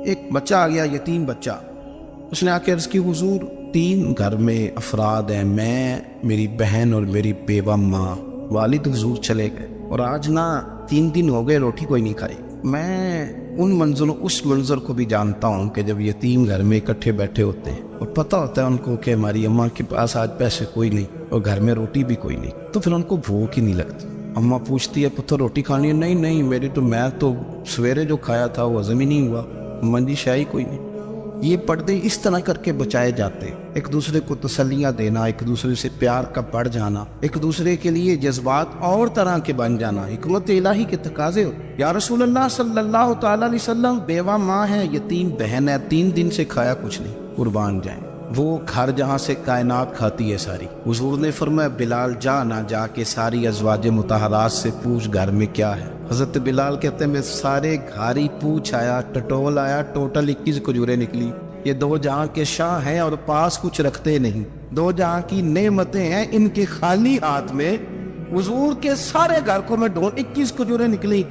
ایک بچہ آ گیا، یتیم بچہ. اس نے آ کے عرض کی حضور 3 گھر میں افراد ہیں، میں، میری بہن اور میری بیوہ ماں. والد حضور چلے گئے اور آج نا 3 دن ہو گئے روٹی کوئی نہیں کھائی. میں اس منظر کو بھی جانتا ہوں کہ جب یتیم گھر میں اکٹھے بیٹھے ہوتے ہیں اور پتہ ہوتا ہے ان کو کہ ہماری اماں کے پاس آج پیسے کوئی نہیں اور گھر میں روٹی بھی کوئی نہیں، تو پھر ان کو بھوک ہی نہیں لگتی. اماں پوچھتی ہے پتر روٹی کھانی ہے؟ نہیں میں تو سویرے جو کھایا تھا وہ ہضم ہی نہیں ہوا. اماں جی شاہی کوئی نہیں. یہ پردے اس طرح کر کے بچائے جاتے ہیں. ایک دوسرے کو تسلیاں دینا، ایک دوسرے سے پیار کا بڑھ جانا، ایک دوسرے کے لیے جذبات اور طرح کے بن جانا حکمت الہی کے تقاضے. یا رسول اللہ صلی اللہ تعالی علیہ وسلم، بیوہ ماں ہے، یتیم بہن ہے، 3 دن سے کھایا کچھ نہیں، قربان جائیں. وہ گھر جہاں سے کائنات کھاتی ہے ساری. حضور نے فرمایا بلال جا کے ساری ازواج مطہرات سے پوچھ گھر میں کیا ہے. حضرت بلال کہتے ہیں میں سارے گھر ہی پوچھ آیا، ٹٹول آیا، ٹوٹل 21 کھجوریں نکلی. یہ 2 جہاں کے شاہ ہیں اور پاس کچھ رکھتے نہیں، 2 جہاں کی نعمتیں ہیں، ان کے خالی ہاتھ میں حضور کے سارے گھر کو میں 21 کھجوریں نکلی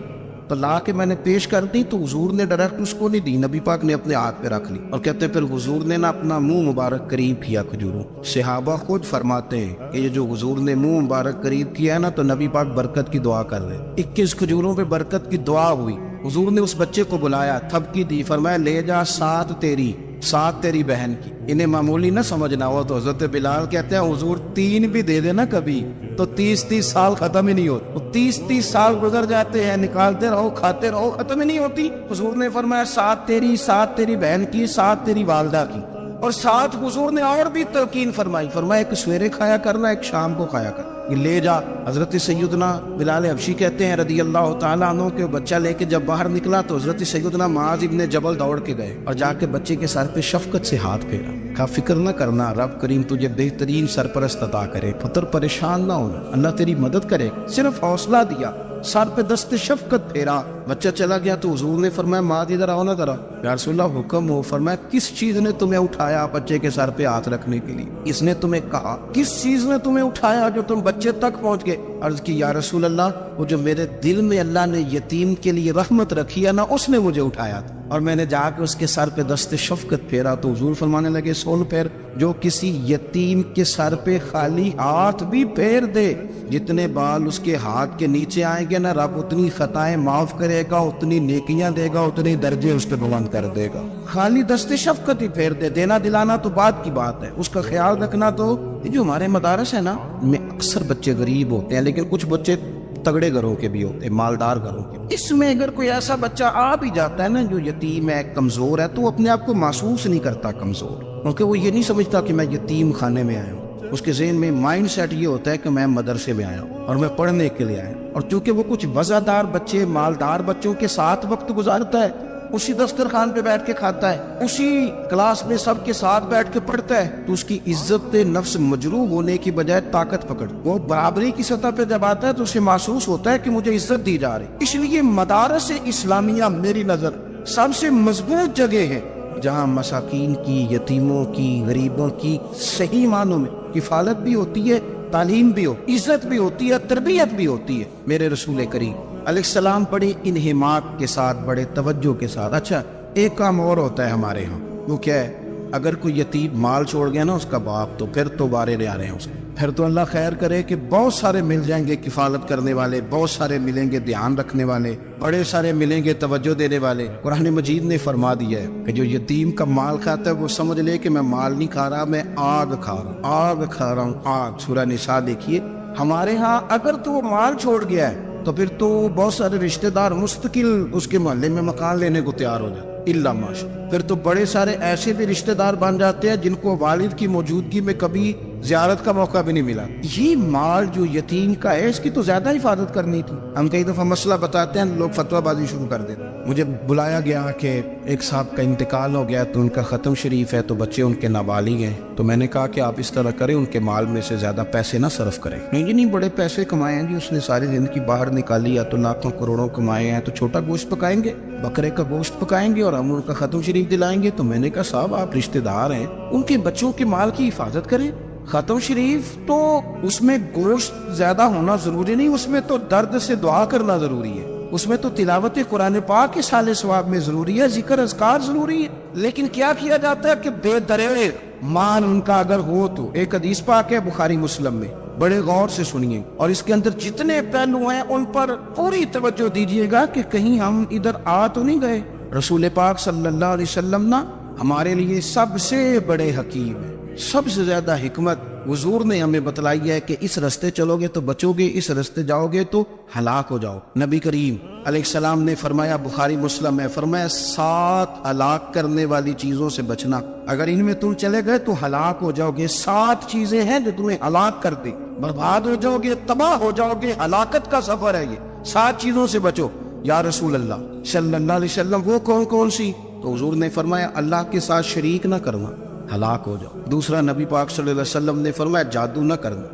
تو لا کے میں نے پیش کر دی. تو حضور نے ڈائریکٹ اس کو نہیں دی، نبی پاک نے اپنے ہاتھ پہ رکھ لی. اور کہتے پھر حضور نے نا اپنا منہ مبارک قریب کیا کھجوروں. صحابہ خود فرماتے ہیں کہ یہ جو حضور نے منہ مبارک قریب کیا ہے نا تو نبی پاک برکت کی دعا کر رہے. 21 کھجوروں پہ برکت کی دعا ہوئی. حضور نے اس بچے کو بلایا، تھپکی دی، فرمایا لے جا 7 تیری بہن کی. انہیں معمولی نہ سمجھنا ہوا. تو حضرت بلال کہتے ہیں حضور 3 بھی دے دینا کبھی تو 30 سال ختم ہی نہیں ہوتے. 30 سال گزر جاتے ہیں، نکالتے رہو، کھاتے رہو، ختم ہی نہیں ہوتی. حضور نے فرمایا 7 تیری بہن کی، 7 تیری والدہ کی. اور 7 حضور نے اور بھی تلقین فرمایا ایک سویرے کھایا کرنا، ایک شام کو کھایا کرنا. یہ لے جا. حضرت سیدنا بلال حبشی کہتے ہیں رضی اللہ تعالیٰ عنہ کہ بچہ لے کے جب باہر نکلا تو حضرت سیدنا معاذ ابن جبل دوڑ کے گئے اور جا کے بچے کے سر پہ شفقت سے ہاتھ پھیرا. کہا فکر نہ کرنا، رب کریم تجھے بہترین سرپرست عطا کرے، پتر پریشان نہ ہونا، اللہ تیری مدد کرے. صرف حوصلہ دیا، سر پہ دست شفقت پھیرا. بچہ چلا گیا تو حضور نے فرمایا معاذ ادھر آؤ نا ذرا. یا رسول اللہ حکم ہو. فرمایا کس چیز نے تمہیں اٹھایا بچے کے سر پہ ہاتھ رکھنے کے لیے؟ اس نے تمہیں کہا. کس چیز نے تمہیں اٹھایا جو تم بچے تک پہنچ گئے؟ عرض کی یا رسول اللہ وہ جو میرے دل میں اللہ نے یتیم کے لیے رحمت رکھی ہے نا، اس نے مجھے اٹھایا تھا اور میں نے جا کے اس کے سر پہ دست شفقت پھیرا. تو حضور فرمانے لگے سن پھیر، جو کسی یتیم کے سر پہ خالی ہاتھ بھی پھیر دے، جتنے بال اس کے ہاتھ کے نیچے آئیں گے نا، رب اتنی خطائیں معاف کرے گا، اتنی نیکیاں دے گا، اتنے درجے اس پہ بلند کر دے گا. خالی دست شفقت ہی پھیر دے. دینا دلانا تو بات کی بات ہے، اس کا خیال رکھنا. تو یہ جو ہمارے مدارس ہے نا، میں اکثر بچے غریب ہوتے ہیں لیکن کچھ بچے تگڑے گھروں کے بھی ہوتے ہیں، مالدار گھروں کے. اس میں اگر کوئی ایسا بچہ آ بھی جاتا ہے نا جو یتیم ہے، کمزور ہے، تو وہ اپنے آپ کو محسوس نہیں کرتا کمزور، کیونکہ وہ یہ نہیں سمجھتا کہ میں یتیم خانے میں آیا ہوں. اس کے ذہن میں مائنڈ سیٹ یہ ہوتا ہے کہ میں مدرسے میں آیا ہوں اور میں پڑھنے کے لیے آیا ہوں. اور چونکہ وہ کچھ وزادار بچے، مالدار بچوں کے ساتھ وقت گزارتا ہے، اسی دسترخوان پہ بیٹھ کے کھاتا ہے، اسی کلاس میں سب کے ساتھ بیٹھ کے پڑھتا ہے، تو اس کی عزت نفس مجروح ہونے کی بجائے طاقت پکڑ. وہ برابری کی سطح پہ جب آتا ہے تو اسے محسوس ہوتا ہے کہ مجھے عزت دی جا رہی. اس لیے مدارس اسلامیہ میری نظر سب سے مضبوط جگہ ہے جہاں مساکین کی، یتیموں کی، غریبوں کی صحیح معنوں میں کفالت بھی ہوتی ہے، تعلیم بھی ہو، عزت بھی ہوتی ہے، تربیت بھی ہوتی ہے. میرے رسول کریم علیہ السلام بڑے انہماک کے ساتھ، بڑے توجہ کے ساتھ. اچھا ایک کام اور ہوتا ہے ہمارے ہاں، وہ کیا ہے؟ اگر کوئی یتیم مال چھوڑ گیا نا اس کا باپ، تو پھر تو بارے لے آ رہے ہیں اس کو. پھر تو اللہ خیر کرے کہ بہت سارے مل جائیں گے کفالت کرنے والے، بہت سارے ملیں گے دھیان رکھنے والے، بڑے سارے ملیں گے توجہ دینے والے. قرآن مجید نے فرما دیا ہے کہ جو یتیم کا مال کھاتا ہے وہ سمجھ لے کہ میں مال نہیں کھا رہا، میں آگ کھا رہا ہوں، آگ کھا رہا ہوں، آگ. سورہ نساء دیکھیے. ہمارے ہاں اگر تو وہ مال چھوڑ گیا ہے تو پھر تو بہت سارے رشتہ دار مستقل اس کے محلے میں مکان لینے کو تیار ہو جاتے، اللہ ماشاء. پھر تو بڑے سارے ایسے بھی رشتہ دار بن جاتے ہیں جن کو والد کی موجودگی میں کبھی زیارت کا موقع بھی نہیں ملا. یہ مال جو یتیم کا ہے اس کی تو زیادہ حفاظت کرنی تھی. ہم کئی دفعہ مسئلہ بتاتے ہیں، لوگ فتویٰ بازی شروع کر دیتے. مجھے بلایا گیا کہ ایک صاحب کا انتقال ہو گیا تو ان کا ختم شریف ہے تو بچے ان کے نابالغ ہیں، تو میں نے کہا کہ آپ اس طرح کریں، ان کے مال میں سے زیادہ پیسے نہ صرف کریں. نہیں بڑے پیسے کمائے ہیں جی، اس نے ساری زندگی باہر نکالی ہے تو لاکھوں کروڑوں کمائے ہیں، تو چھوٹا گوشت پکائیں گے، بکرے کا گوشت پکائیں گے اور ہم ان کا ختم شریف دلائیں گے. تو میں نے کہا صاحب آپ رشتہ دار ہیں، ان کے بچوں کے مال کی حفاظت کریں. ختم شریف تو اس میں گوشت زیادہ ہونا ضروری نہیں، اس میں تو درد سے دعا کرنا ضروری ہے. اس میں تو تلاوت قرآن پاک کے سال ثواب میں ضروری ہے، ذکر اذکار ضروری ہے، لیکن کیا کیا جاتا ہے کہ بے درے مال ان کا اگر ہو تو ایک حدیث پاک ہے بخاری مسلم میں، بڑے غور سے سنیے اور اس کے اندر جتنے پہلو ہیں ان پر پوری توجہ دیجیے گا کہ کہیں ہم ادھر آ تو نہیں گئے۔ رسول پاک صلی اللہ علیہ وسلم نا ہمارے لیے سب سے بڑے حکیم ہیں، سب سے زیادہ حکمت حضور نے ہمیں بتلائی ہے کہ اس رستے چلو گے تو بچو گے، اس رستے جاؤ گے تو ہلاک ہو جاؤ۔ نبی کریم علیہ السلام نے فرمایا، بخاری مسلم ہے، فرمایا 7 ہلاک کرنے والی چیزوں سے بچنا، اگر ان میں تم چلے گئے تو ہلاک ہو جاؤ گے۔ 7 چیزیں ہیں جو تمہیں ہلاک کر دیں، برباد ہو جاؤ گے، تباہ ہو جاؤ گے، ہلاکت کا سفر ہے یہ، 7 چیزوں سے بچو۔ یا رسول اللہ صلی اللہ علیہ وسلم وہ کون کون سی؟ تو حضور نے فرمایا اللہ کے ساتھ شریک نہ کرنا، ہلاک ہو جاؤ۔ دوسرا نبی پاک صلی اللہ علیہ وسلم نے فرمایا جادو نہ کرنا،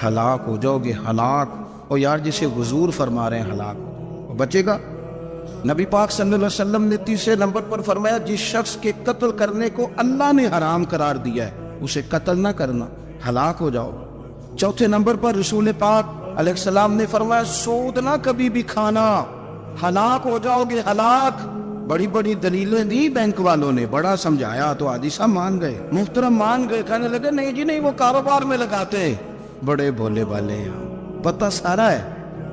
ہلاک ہو جاؤ گے، ہلاک۔ اور یار جسے حضور فرما رہے ہیں ہلاک وہ بچے گا۔ نبی پاک صلی اللہ علیہ وسلم نے تیسرے نمبر پر فرمایا جس شخص کے قتل کرنے کو اللہ نے حرام قرار دیا ہے اسے قتل نہ کرنا، ہلاک ہو جاؤ۔ چوتھے نمبر پر رسول پاک علیہ السلام نے فرمایا سود نہ کبھی بھی کھانا، ہلاک ہو جاؤ گے، ہلاک۔ بڑی بڑی دلیلیں دی بینک والوں نے، بڑا سمجھایا تو حاجی صاحب مان گئے، محترم مان گئے، کہنے لگے نہیں جی نہیں وہ کاروبار میں لگاتے ہیں، بڑے بھولے والے ہیں، پتہ سارا ہے۔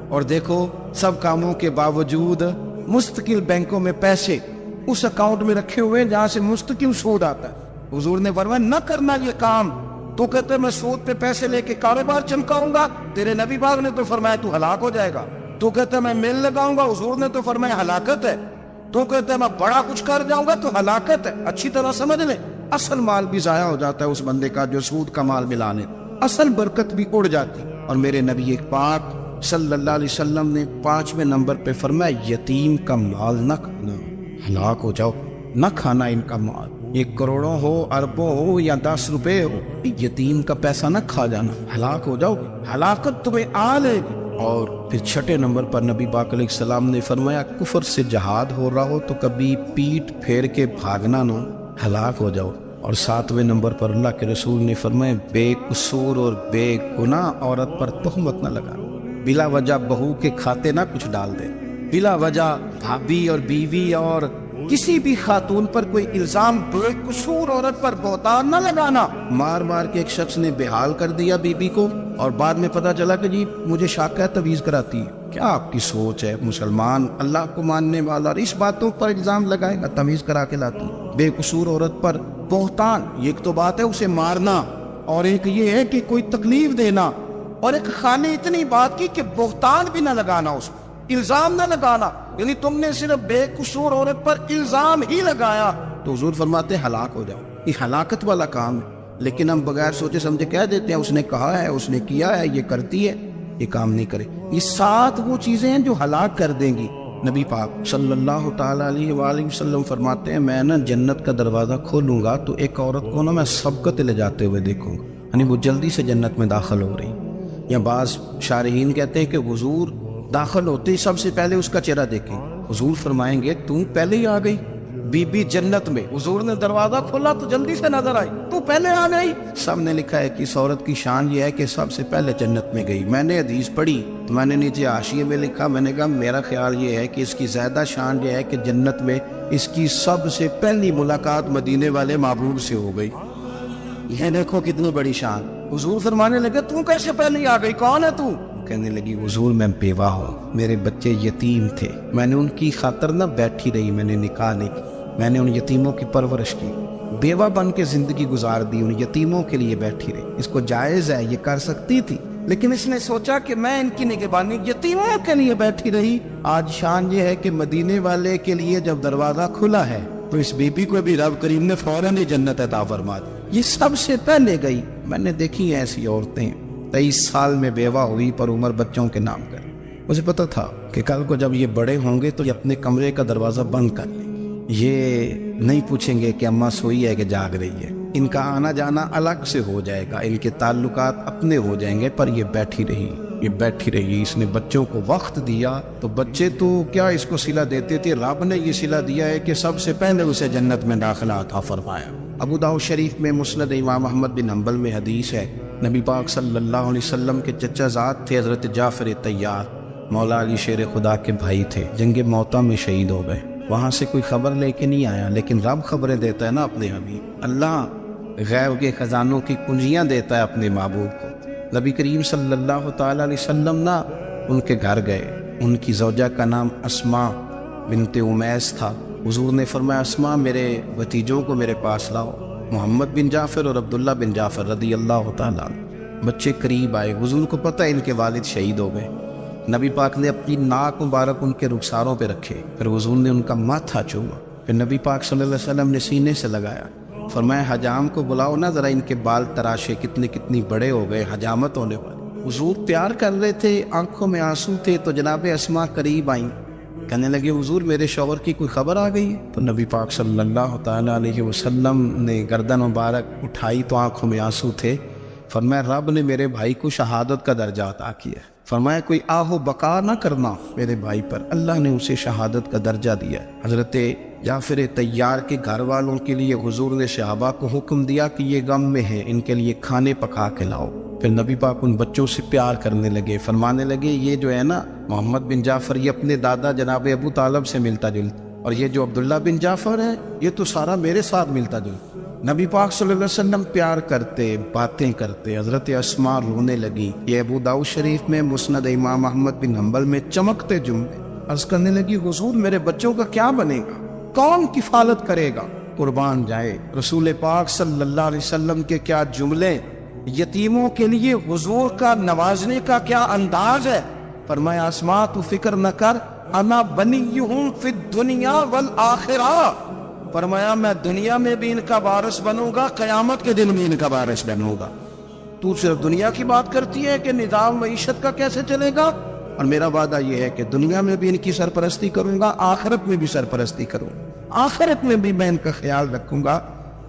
اور دیکھو سب کاموں کے باوجود مستقل بینکوں میں پیسے اس اکاؤنٹ میں رکھے ہوئے جہاں سے مستقل سود آتا ہے۔ حضور نے فرمایا نہ کرنا یہ کام، تو کہتے میں سود پہ پیسے لے کے کاروبار چمکاؤں گا، تیرے نبی پاک نے تو فرمایا تو ہلاک ہو جائے گا۔ تو کہتے میں میل لگاؤں گا، حضور نے تو فرمایا ہلاکت ہے۔ تو کہتے ہیں میں بڑا کچھ کر جاؤں گا تو ہلاکت ہے۔ اچھی طرح سمجھ لیں، اصل مال بھی ضائع ہو جاتا ہے اس بندے کا جو سود کا مال ملانے، اصل برکت بھی اڑ جاتی۔ اور میرے نبی پاک صلی اللہ علیہ وسلم نے 5ویں نمبر پہ فرمایا یتیم کا مال نہ کھانا، ہلاک ہو جاؤ، نہ کھانا ان کا مال، یہ کروڑوں ہو، اربوں ہو یا 10 روپے ہو، یتیم کا پیسہ نہ کھا جانا، ہلاک ہو جاؤ، ہلاکت تمہیں آ لے گی۔ اور پھر 6 نمبر پر نبی پاک علیہ السلام نے فرمایا کفر سے جہاد ہو رہا ہو تو کبھی پیٹ پھیر کے بھاگنا نہ، ہلاک ہو جاؤ۔ اور 7ویں نمبر پر اللہ کے رسول نے فرمایا بے قصور اور بے گناہ عورت پر تہمت نہ لگا، بلا وجہ بہو کے کھاتے نہ کچھ ڈال دے، بلا وجہ بھابھی اور بیوی اور کسی بھی خاتون پر کوئی الزام بے قصور عورت پر بہتان نہ لگانا۔ مار مار کے ایک شخص نے بحال کر دیا بیوی کو اور بعد میں پتا چلا کہ جی مجھے شک ہے تویز کراتی ہے۔ کیا آپ کی سوچ ہے؟ مسلمان اللہ کو ماننے والا اور اس باتوں پر الزام لگائے گا تمیز کرا کے لاتی ہے۔ بے قصور عورت پر بہتان، ایک تو بات ہے اسے مارنا اور ایک یہ ہے کہ کوئی تکلیف دینا، اور ایک خانے اتنی بات کی کہ بہتان بھی نہ لگانا، اس کو الزام نہ لگانا، یعنی تم نے صرف بے قصور عورت پر الزام ہی لگایا تو حضور فرماتے ہلاک ہو جاؤ۔ یہ ہلاکت والا کام ہے، لیکن ہم بغیر سوچے سمجھے کہہ دیتے ہیں اس نے کہا ہے، اس نے کیا ہے، یہ کرتی ہے، یہ کام نہیں کرے۔ یہ 7 وہ چیزیں ہیں جو ہلاک کر دیں گی۔ نبی پاک صلی اللہ تعالیٰ علیہ وآلہ وسلم فرماتے ہیں میں نا جنت کا دروازہ کھولوں گا تو ایک عورت کو نا میں سبقت لے جاتے ہوئے دیکھوں گا، یعنی وہ جلدی سے جنت میں داخل ہو رہی۔ یا بعض شارحین کہتے ہیں کہ حضور داخل ہوتے ہی سب سے پہلے اس کا چہرہ دیکھیں، حضور فرمائیں گے تم پہلے ہی آ گئی بی بی جنت میں، حضور نے دروازہ کھولا تو جلدی سے نظر آئی، تو پہلے آ گئی۔ سب نے لکھا ہے کہ اس عورت کی شان یہ ہے کہ سب سے پہلے جنت میں گئی۔ میں نے حدیث پڑھی تو میں نے نیچے حاشیے میں لکھا، میں نے کہا میرا خیال یہ ہے کہ اس کی زیادہ شان یہ ہے کہ جنت میں اس کی سب سے پہلی ملاقات مدینے والے محبوب سے ہو گئی۔ یہ دیکھو کتنی بڑی شان۔ حضور فرمانے لگے تم کیسے پہلے آ گئی، کون ہے تو؟ کہنے لگی حضور میں بیوہ ہوں، میرے بچے یتیم تھے، میں نے ان کی خاطر نہ بیٹھی رہی، میں نے نکاح نہیں کی، میں نے ان یتیموں کی پرورش کی، بیوہ بن کے زندگی گزار دی، ان یتیموں کے لیے بیٹھی رہی۔ اس کو جائز ہے، یہ کر سکتی تھی، لیکن اس نے سوچا کہ میں ان کی نگہبانی یتیموں کے لیے بیٹھی رہی۔ آج شان یہ ہے کہ مدینے والے کے لیے جب دروازہ کھلا ہے تو اس بی بی کو بھی رب کریم نے فوراً ہی جنت عطا فرما دی، یہ سب سے پہلے گئی۔ میں نے دیکھی ایسی عورتیں 23 سال میں بیوہ ہوئی پر عمر بچوں کے نام کر، مجھے پتا تھا کہ کل کو جب یہ بڑے ہوں گے تو یہ اپنے کمرے کا دروازہ بند کر لیں، یہ نہیں پوچھیں گے کہ اماں سوئی ہے کہ جاگ رہی ہے، ان کا آنا جانا الگ سے ہو جائے گا، ان کے تعلقات اپنے ہو جائیں گے، پر یہ بیٹھی رہی، یہ بیٹھی رہی۔ اس نے بچوں کو وقت دیا تو بچے تو کیا اس کو صلہ دیتے تھے، رب نے یہ صلہ دیا ہے کہ سب سے پہلے اسے جنت میں داخلہ عطا فرمایا۔ ابو داؤد شریف میں مسند امام احمد بن حنبل میں حدیث ہے، نبی پاک صلی اللہ علیہ وسلم کے چچا زاد تھے حضرت جعفر طیار، مولا علی شیر خدا کے بھائی تھے، جنگ موتا میں شہید ہو گئے۔ وہاں سے کوئی خبر لے کے نہیں آیا، لیکن رب خبریں دیتا ہے نا اپنے حبیب۔ اللہ غیب کے خزانوں کی کنجیاں دیتا ہے اپنے محبوب کو۔ نبی کریم صلی اللہ تعالیٰ علیہ وسلم نا ان کے گھر گئے، ان کی زوجہ کا نام اسماء بنت امیس تھا۔ حضور نے فرمایا اسماء میرے بھتیجوں کو میرے پاس لاؤ، محمد بن جعفر اور عبداللہ بن جعفر رضی اللہ تعالیٰ عنہ۔ بچے قریب آئے، حضور کو پتہ ہے ان کے والد شہید ہو گئے۔ نبی پاک نے اپنی ناک مبارک ان کے رخساروں پہ رکھے، پھر حضور نے ان کا ماتھا چوما، پھر نبی پاک صلی اللہ علیہ وسلم نے سینے سے لگایا، فرمایا حجام کو بلاؤ نا ذرا، ان کے بال تراشے، کتنی بڑے ہو گئے، حجامت ہونے والی۔ حضور پیار کر رہے تھے، آنکھوں میں آنسو تھے، تو جناب اسماء قریب آئیں، کہنے لگے حضور میرے شوہر کی کوئی خبر آ گئی ہے؟ تو نبی پاک صلی اللہ تعالیٰ علیہ وسلم نے گردن مبارک اٹھائی تو آنکھوں میں آنسو تھے، فرمایا رب نے میرے بھائی کو شہادت کا درجہ عطا کیا، فرمایا کوئی آہ و بقا نہ کرنا میرے بھائی پر، اللہ نے اسے شہادت کا درجہ دیا۔ حضرت جعفر طیار کے گھر والوں کے لیے حضور نے صحابہ کو حکم دیا کہ یہ غم میں ہیں، ان کے لیے کھانے پکا کے لاؤ۔ پھر نبی پاک ان بچوں سے پیار کرنے لگے، فرمانے لگے یہ جو ہے نا محمد بن جعفر، یہ اپنے دادا جناب ابو طالب سے ملتا جلتا، اور یہ جو عبداللہ بن جعفر ہے یہ تو سارا میرے ساتھ ملتا جلتا۔ نبی پاک صلی اللہ علیہ وسلم پیار کرتے، باتیں کرتے۔ حضرت اسماء رونے لگی۔ یہ ابو داؤد شریف میں مسند امام احمد بن حنبل میں چمکتے جملے، عرض کرنے لگی حضور میرے بچوں کا کیا بنے گا، کون کفالت کرے گا، قربان جائے۔ رسول پاک صلی اللہ علیہ وسلم کے کیا جملے، یتیموں کے لیے حضور کا نوازنے کا کیا انداز ہے۔ فرمایا اسماء تو فکر نہ کر، انا بنیہم فی الدنیا والآخرہ، فرمایا میں دنیا میں بھی ان کا وارث بنوں گا، قیامت کے دن بھی ان کا وارث بنوں گا۔ تو صرف دنیا کی بات کرتی ہے کہ نظام معیشت کا کیسے چلے گا، اور میرا وعدہ یہ ہے کہ دنیا میں بھی ان کی سرپرستی کروں گا، آخرت میں بھی سرپرستی کروں گا، آخرت میں بھی میں ان کا خیال رکھوں گا۔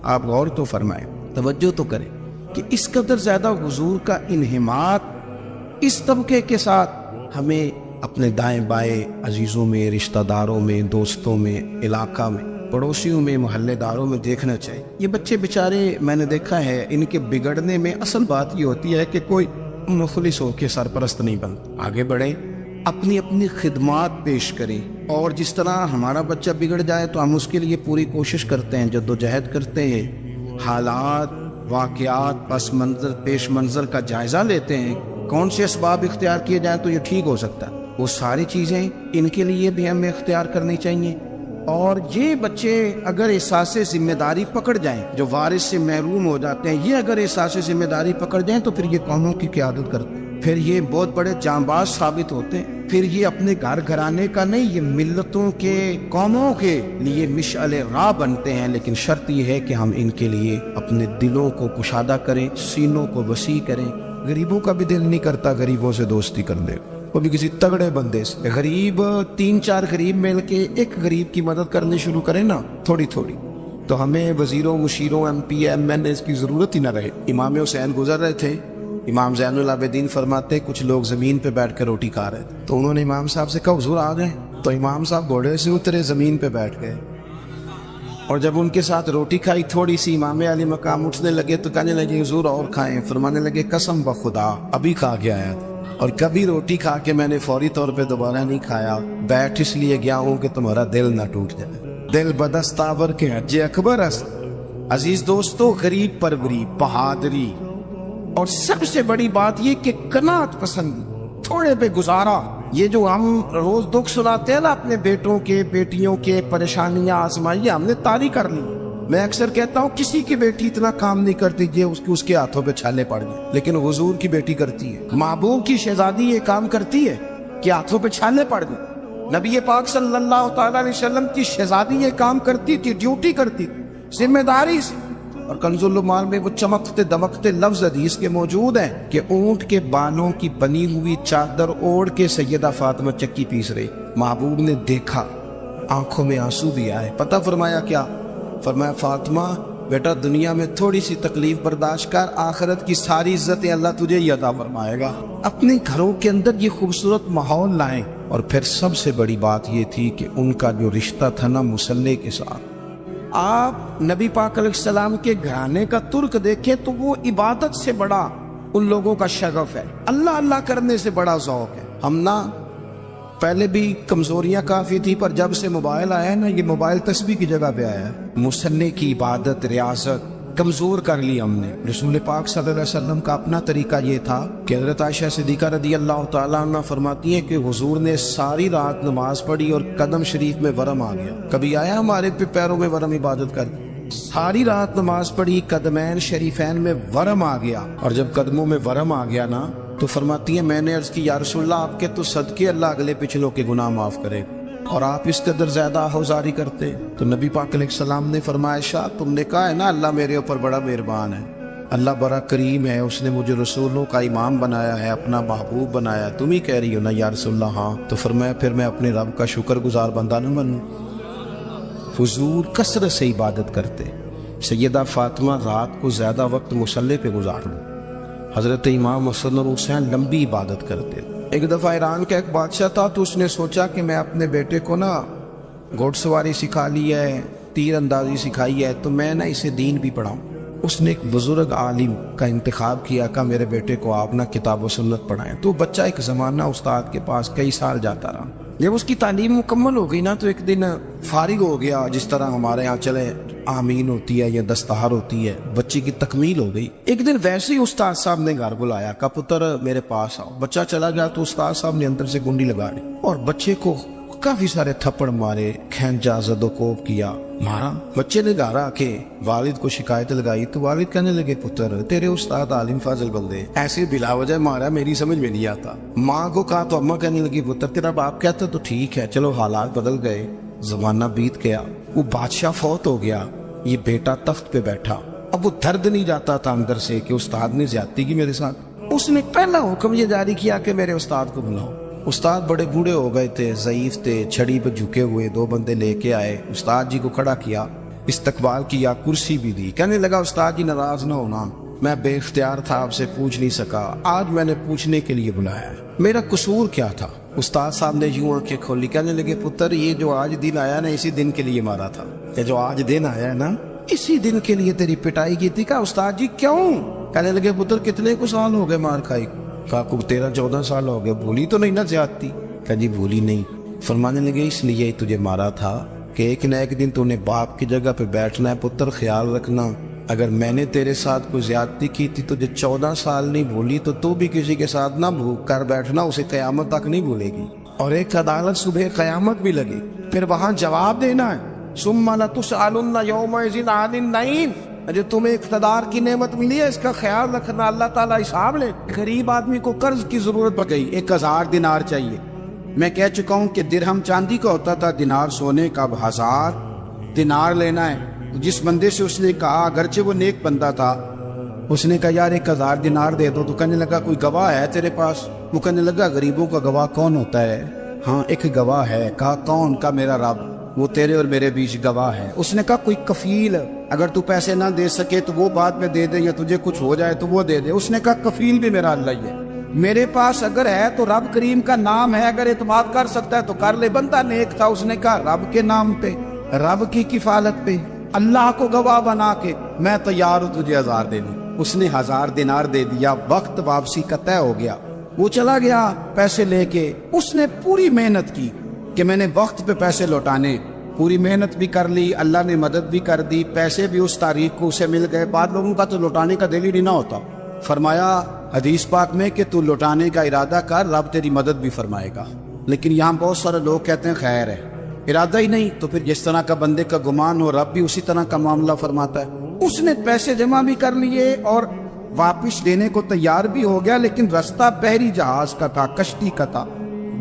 آپ غور تو فرمائیں، توجہ تو کریں کہ اس قدر زیادہ حضور کا انہماک اس طبقے کے ساتھ ہمیں اپنے دائیں بائیں عزیزوں میں، رشتہ داروں میں، دوستوں میں، علاقہ میں، پڑوسیوں میں، محلے داروں میں دیکھنا چاہیے۔ یہ بچے بیچارے میں نے دیکھا ہے، ان کے بگڑنے میں اصل بات یہ ہوتی ہے کہ کوئی مخلص ہو کے سرپرست نہیں بنتا۔ آگے بڑھیں، اپنی خدمات پیش کریں، اور جس طرح ہمارا بچہ بگڑ جائے تو ہم اس کے لیے پوری کوشش کرتے ہیں، جدوجہد کرتے ہیں، حالات، واقعات، پس منظر، پیش منظر کا جائزہ لیتے ہیں، کون سے اسباب اختیار کیے جائیں تو یہ ٹھیک ہو سکتا ہے۔ وہ ساری چیزیں ان کے لیے بھی ہمیں اختیار کرنی چاہیے۔ اور یہ بچے اگر احساس ذمہ داری پکڑ جائیں، جو وارث سے محروم ہو جاتے ہیں، یہ اگر احساس ذمہ داری پکڑ جائیں تو پھر یہ قوموں کی قیادت کرتے ہیں، پھر یہ بہت بڑے جانباز ثابت ہوتے ہیں، پھر یہ اپنے گھر گھرانے کا نہیں، یہ ملتوں کے، قوموں کے لیے مشعل راہ بنتے ہیں۔ لیکن شرط یہ ہے کہ ہم ان کے لیے اپنے دلوں کو کشادہ کریں، سینوں کو وسیع کریں۔ غریبوں کا بھی دل نہیں کرتا غریبوں سے دوستی کر لے، وہ بھی کسی تگڑے بندے سے۔ غریب 3-4 غریب مل کے ایک غریب کی مدد کرنی شروع کریں نا، تھوڑی تھوڑی، تو ہمیں وزیروں، مشیروں، ایم پی، ایم این اے کی ضرورت ہی نہ رہے۔ امام حسین گزر رہے تھے، امام زین العابدین فرماتے کچھ لوگ زمین پہ بیٹھ کر روٹی کھا رہے تھے، تو انہوں نے امام صاحب سے کہا حضور آ گئے، تو امام صاحب گھوڑے سے اترے، زمین پہ بیٹھ گئے، اور جب ان کے ساتھ روٹی کھائی تھوڑی سی، امام علی مقام اٹھنے لگے تو کہنے لگے حضور اور کھائیں، فرمانے لگے قسم بخدا ابھی کھا کے آیا تھا، اور کبھی روٹی کھا کے میں نے فوری طور پہ دوبارہ نہیں کھایا، بیٹھ اس لیے گیا ہوں کہ تمہارا دل نہ ٹوٹ جائے۔ دل بدستاور کے حج اکبر است۔ عزیز دوستو، غریب پر غریب، بہادری، اور سب سے بڑی بات یہ کہ قناعت پسندی، تھوڑے پہ گزارا۔ یہ جو ہم روز دکھ سناتے ہیں نا اپنے بیٹوں کے، بیٹیوں کے، پریشانیاں، آزمائیاں ہم نے طاری کر لی۔ میں اکثر کہتا ہوں کسی کی بیٹی اتنا کام نہیں کرتی اس کے ہاتھوں پہ چھالے پڑ گئے، لیکن حضور کی بیٹی کرتی ہے، محبوب کی شہزادی یہ کام کرتی ہے کہ ہاتھوں پہ چھالے پڑ گئے۔ نبی پاک صلی اللہ تعالیٰ علیہ وسلم کی شہزادی یہ کام کرتی تھی، ڈیوٹی کرتی تھی، ذمہ داری سے۔ اور کنز العمال میں وہ چمکتے دمکتے لفظ حدیث کے موجود ہیں کہ اونٹ کے بالوں کی بنی ہوئی چادر اوڑھ کے سیدہ فاطمہ چکی پیس رہی، محبوب نے دیکھا، آنکھوں میں آنسو بھی آئے۔ پتہ فرمایا کیا؟ فرمایا فاطمہ بیٹا دنیا میں تھوڑی سی تکلیف برداشت کر، آخرت کی ساری عزتیں اللہ تجھے ہی عطا فرمائے گا۔ اپنے گھروں کے اندر یہ خوبصورت ماحول لائیں۔ اور پھر سب سے بڑی بات یہ تھی کہ ان کا جو رشتہ تھا نا مصلی کے ساتھ، آپ نبی پاک علیہ السلام کے گھرانے کا ترک دیکھیں تو وہ عبادت سے بڑا ان لوگوں کا شغف ہے، اللہ اللہ کرنے سے بڑا ذوق ہے۔ ہم نا پہلے بھی کمزوریاں کافی تھی، پر جب سے موبائل آیا ہے نا، یہ موبائل تسبیح کی جگہ پہ آیا ہے۔ مصلی کی عبادت، ریاضت کمزور کر لی ہم نے۔ رسول پاک صلی اللہ علیہ وسلم کا اپنا طریقہ یہ تھا کہ حضرت عائشہ صدیقہ رضی اللہ تعالیٰ عنہ فرماتی ہیں کہ حضور نے ساری رات نماز پڑھی اور قدم شریف میں ورم آ گیا۔ کبھی آیا ہمارے پہ پیروں میں ورم عبادت کر کے؟ ساری رات نماز پڑھی، قدمین شریفین میں ورم آ گیا، اور جب قدموں میں ورم آ گیا نا تو فرماتی ہیں میں نے عرض کی یا رسول اللہ آپ کے تو صدقے اللہ اگلے پچھلوں کے گناہ معاف کرے، اور آپ اس قدر زیادہ آہوزاری کرتے۔ تو نبی پاک علیہ السلام نے فرمایا شاہ تم نے کہا ہے نا اللہ میرے اوپر بڑا مہربان ہے، اللہ بڑا کریم ہے، اس نے مجھے رسولوں کا امام بنایا ہے، اپنا محبوب بنایا ہے، تم ہی کہہ رہی ہو نا یا رسول اللہ؟ ہاں۔ تو فرمایا پھر میں اپنے رب کا شکر گزار بندہ نہ بنوں؟ حضور کثرت سے عبادت کرتے۔ سیدہ فاطمہ رات کو زیادہ وقت مصلی پہ گزار دو، حضرت امام حسن اور حسین لمبی عبادت کرتے۔ ایک دفعہ ایران کا ایک بادشاہ تھا، تو اس نے سوچا کہ میں اپنے بیٹے کو نا گھوڑ سواری سکھا لی ہے، تیر اندازی سکھائی ہے، تو میں نا اسے دین بھی پڑھاؤں۔ اس نے ایک بزرگ عالم کا انتخاب کیا کہ میرے بیٹے کو آپ نا کتاب و سنت پڑھائیں۔ تو بچہ ایک زمانہ استاد کے پاس کئی سال جاتا رہا۔ جب اس کی تعلیم مکمل ہو گئی نا تو ایک دن فارغ ہو گیا، جس طرح ہمارے ہاں چلے آمین ہوتی ہے یا دستہار ہوتی ہے، بچے کی تکمیل ہو گئی۔ ایک دن ویسے ہی استاد صاحب نے گھر بلایا، کہا پتر میرے پاس آؤ۔ بچہ چلا گیا تو استاد صاحب نے اندر سے گنڈی لگا دی اور بچے کو کافی سارے تھپڑ مارے، کھینچا، زد و کوب کیا، مارا۔ بچے نے گھر آ کے والد کو شکایت لگائی تو والد کہنے لگے پتر تیرے استاد عالم فاضل بندے ایسے بلا وجہ مارا، میری سمجھ میں نہیں آتا۔ ماں کو کہا تو اماں کہنے لگی پتر تیرا باپ کہتا تو ٹھیک ہے، چلو حالات بدل گئے، زمانہ بیت گیا، وہ بادشاہ فوت ہو گیا، یہ بیٹا تخت پہ بیٹھا۔ اب وہ درد نہیں جاتا تھا اندر سے کہ استاد نے زیادتی کی میرے ساتھ۔ اس نے پہلا حکم یہ جاری کیا کہ میرے استاد کو بلاؤ۔ استاد بڑے بوڑھے ہو گئے تھے، ضعیف تھے، چھڑی پہ جھکے ہوئے، دو بندے لے کے آئے، استاد جی کو کھڑا کیا، استقبال کیا، کرسی بھی دی۔ کہنے لگا استاد جی ناراض نہ ہونا، میں بے اختیار تھا، آپ سے پوچھ نہیں سکا، آج میں نے پوچھنے کے لیے بلایا ہے، میرا قصور کیا تھا؟ استاد صاحب نے یوں آنکھیں کھولی، کہنے لگے پتر یہ جو آج دن آیا نا اسی دن کے لیے مارا تھا، یہ جو آج دن آیا ہے نا اسی دن کے لیے تیری پٹائی کی تھی۔ کہا استاد جی کیوں؟ کہنے لگے پتر کتنے کو سال ہو گئے مار کھائی؟ کہا کو 13-14 سال ہو گئے، بھولی تو نہیں نا زیادتی؟ کہا جی بھولی نہیں۔ فرمانے لگے اس لیے تجھے مارا تھا کہ ایک نہ ایک دن تو نے باپ کی جگہ پہ بیٹھنا ہے، پتر خیال رکھنا اگر میں نے تیرے ساتھ کوئی زیادتی کی تھی تجھے 14 سال نہیں بھولی تو بھی کسی کے ساتھ نہ بھوک کر بیٹھنا، اسے قیامت تک نہیں بھولے گی۔ اور ایک عدالت صبح قیامت بھی لگی، پھر وہاں جواب دینا ہے، ثم لتسألن یومئذ عن النعیم۔ جو تمہیں اقتدار کی نعمت ملی ہے اس کا خیال رکھنا، اللہ تعالیٰ حساب لے۔ غریب آدمی کو قرض کی ضرورت پڑ گئی، 1000 دینار چاہیے۔ میں کہہ چکا ہوں کہ درہم چاندی کا ہوتا تھا، دینار سونے کا، اب 1000 دینار لینا ہے۔ جس بندے سے اس نے کہا، اگرچہ وہ نیک بندہ تھا، اس نے کہا یار 1000 دینار دے دو، تو کہنے لگا کوئی گواہ ہے تیرے پاس؟ وہ کہنے لگا غریبوں کا گواہ کون ہوتا ہے؟ ہاں ایک گواہ ہے۔ کہا کون؟ کا میرا رب، وہ تیرے اور میرے بیچ گواہ ہے۔ اس نے کہا کوئی کفیل، اگر تو پیسے نہ دے سکے تو وہ بعد میں دے دے، یا تجھے کچھ ہو جائے تو وہ دے دے۔ اس نے کہا کفیل بھی میرا اللہ ہی ہے، میرے پاس اگر ہے تو رب کریم کا نام ہے، اگر اعتماد کر سکتا ہے تو کر لے۔ بندہ نیک تھا، اس نے کہا رب کے نام پہ، رب کی کفالت پہ، اللہ کو گواہ بنا کے میں تیار ہوں تجھے 1000 دینے۔ اس نے 1000 دینار دے دیا، وقت واپسی کا طے ہو گیا، وہ چلا گیا پیسے لے کے۔ اس نے پوری محنت کی کہ میں نے وقت پہ پیسے لوٹانے، پوری محنت بھی کر لی، اللہ نے مدد بھی کر دی، پیسے بھی اس تاریخ کو اسے مل گئے۔ بعد لوگوں کا تو لوٹانے کا دل ہی نہیں نہ ہوتا۔ فرمایا حدیث پاک میں کہ تو لوٹانے کا ارادہ کر، رب تیری مدد بھی فرمائے گا۔ لیکن یہاں بہت سارے لوگ کہتے ہیں خیر ہے، ارادہ ہی نہیں، تو پھر جس طرح کا بندے کا گمان ہو رب بھی اسی طرح کا معاملہ فرماتا ہے۔ اس نے پیسے جمع بھی کر لیے اور واپس دینے کو تیار بھی ہو گیا، لیکن رستہ بحری جہاز کا تھا، کشتی کا تھا،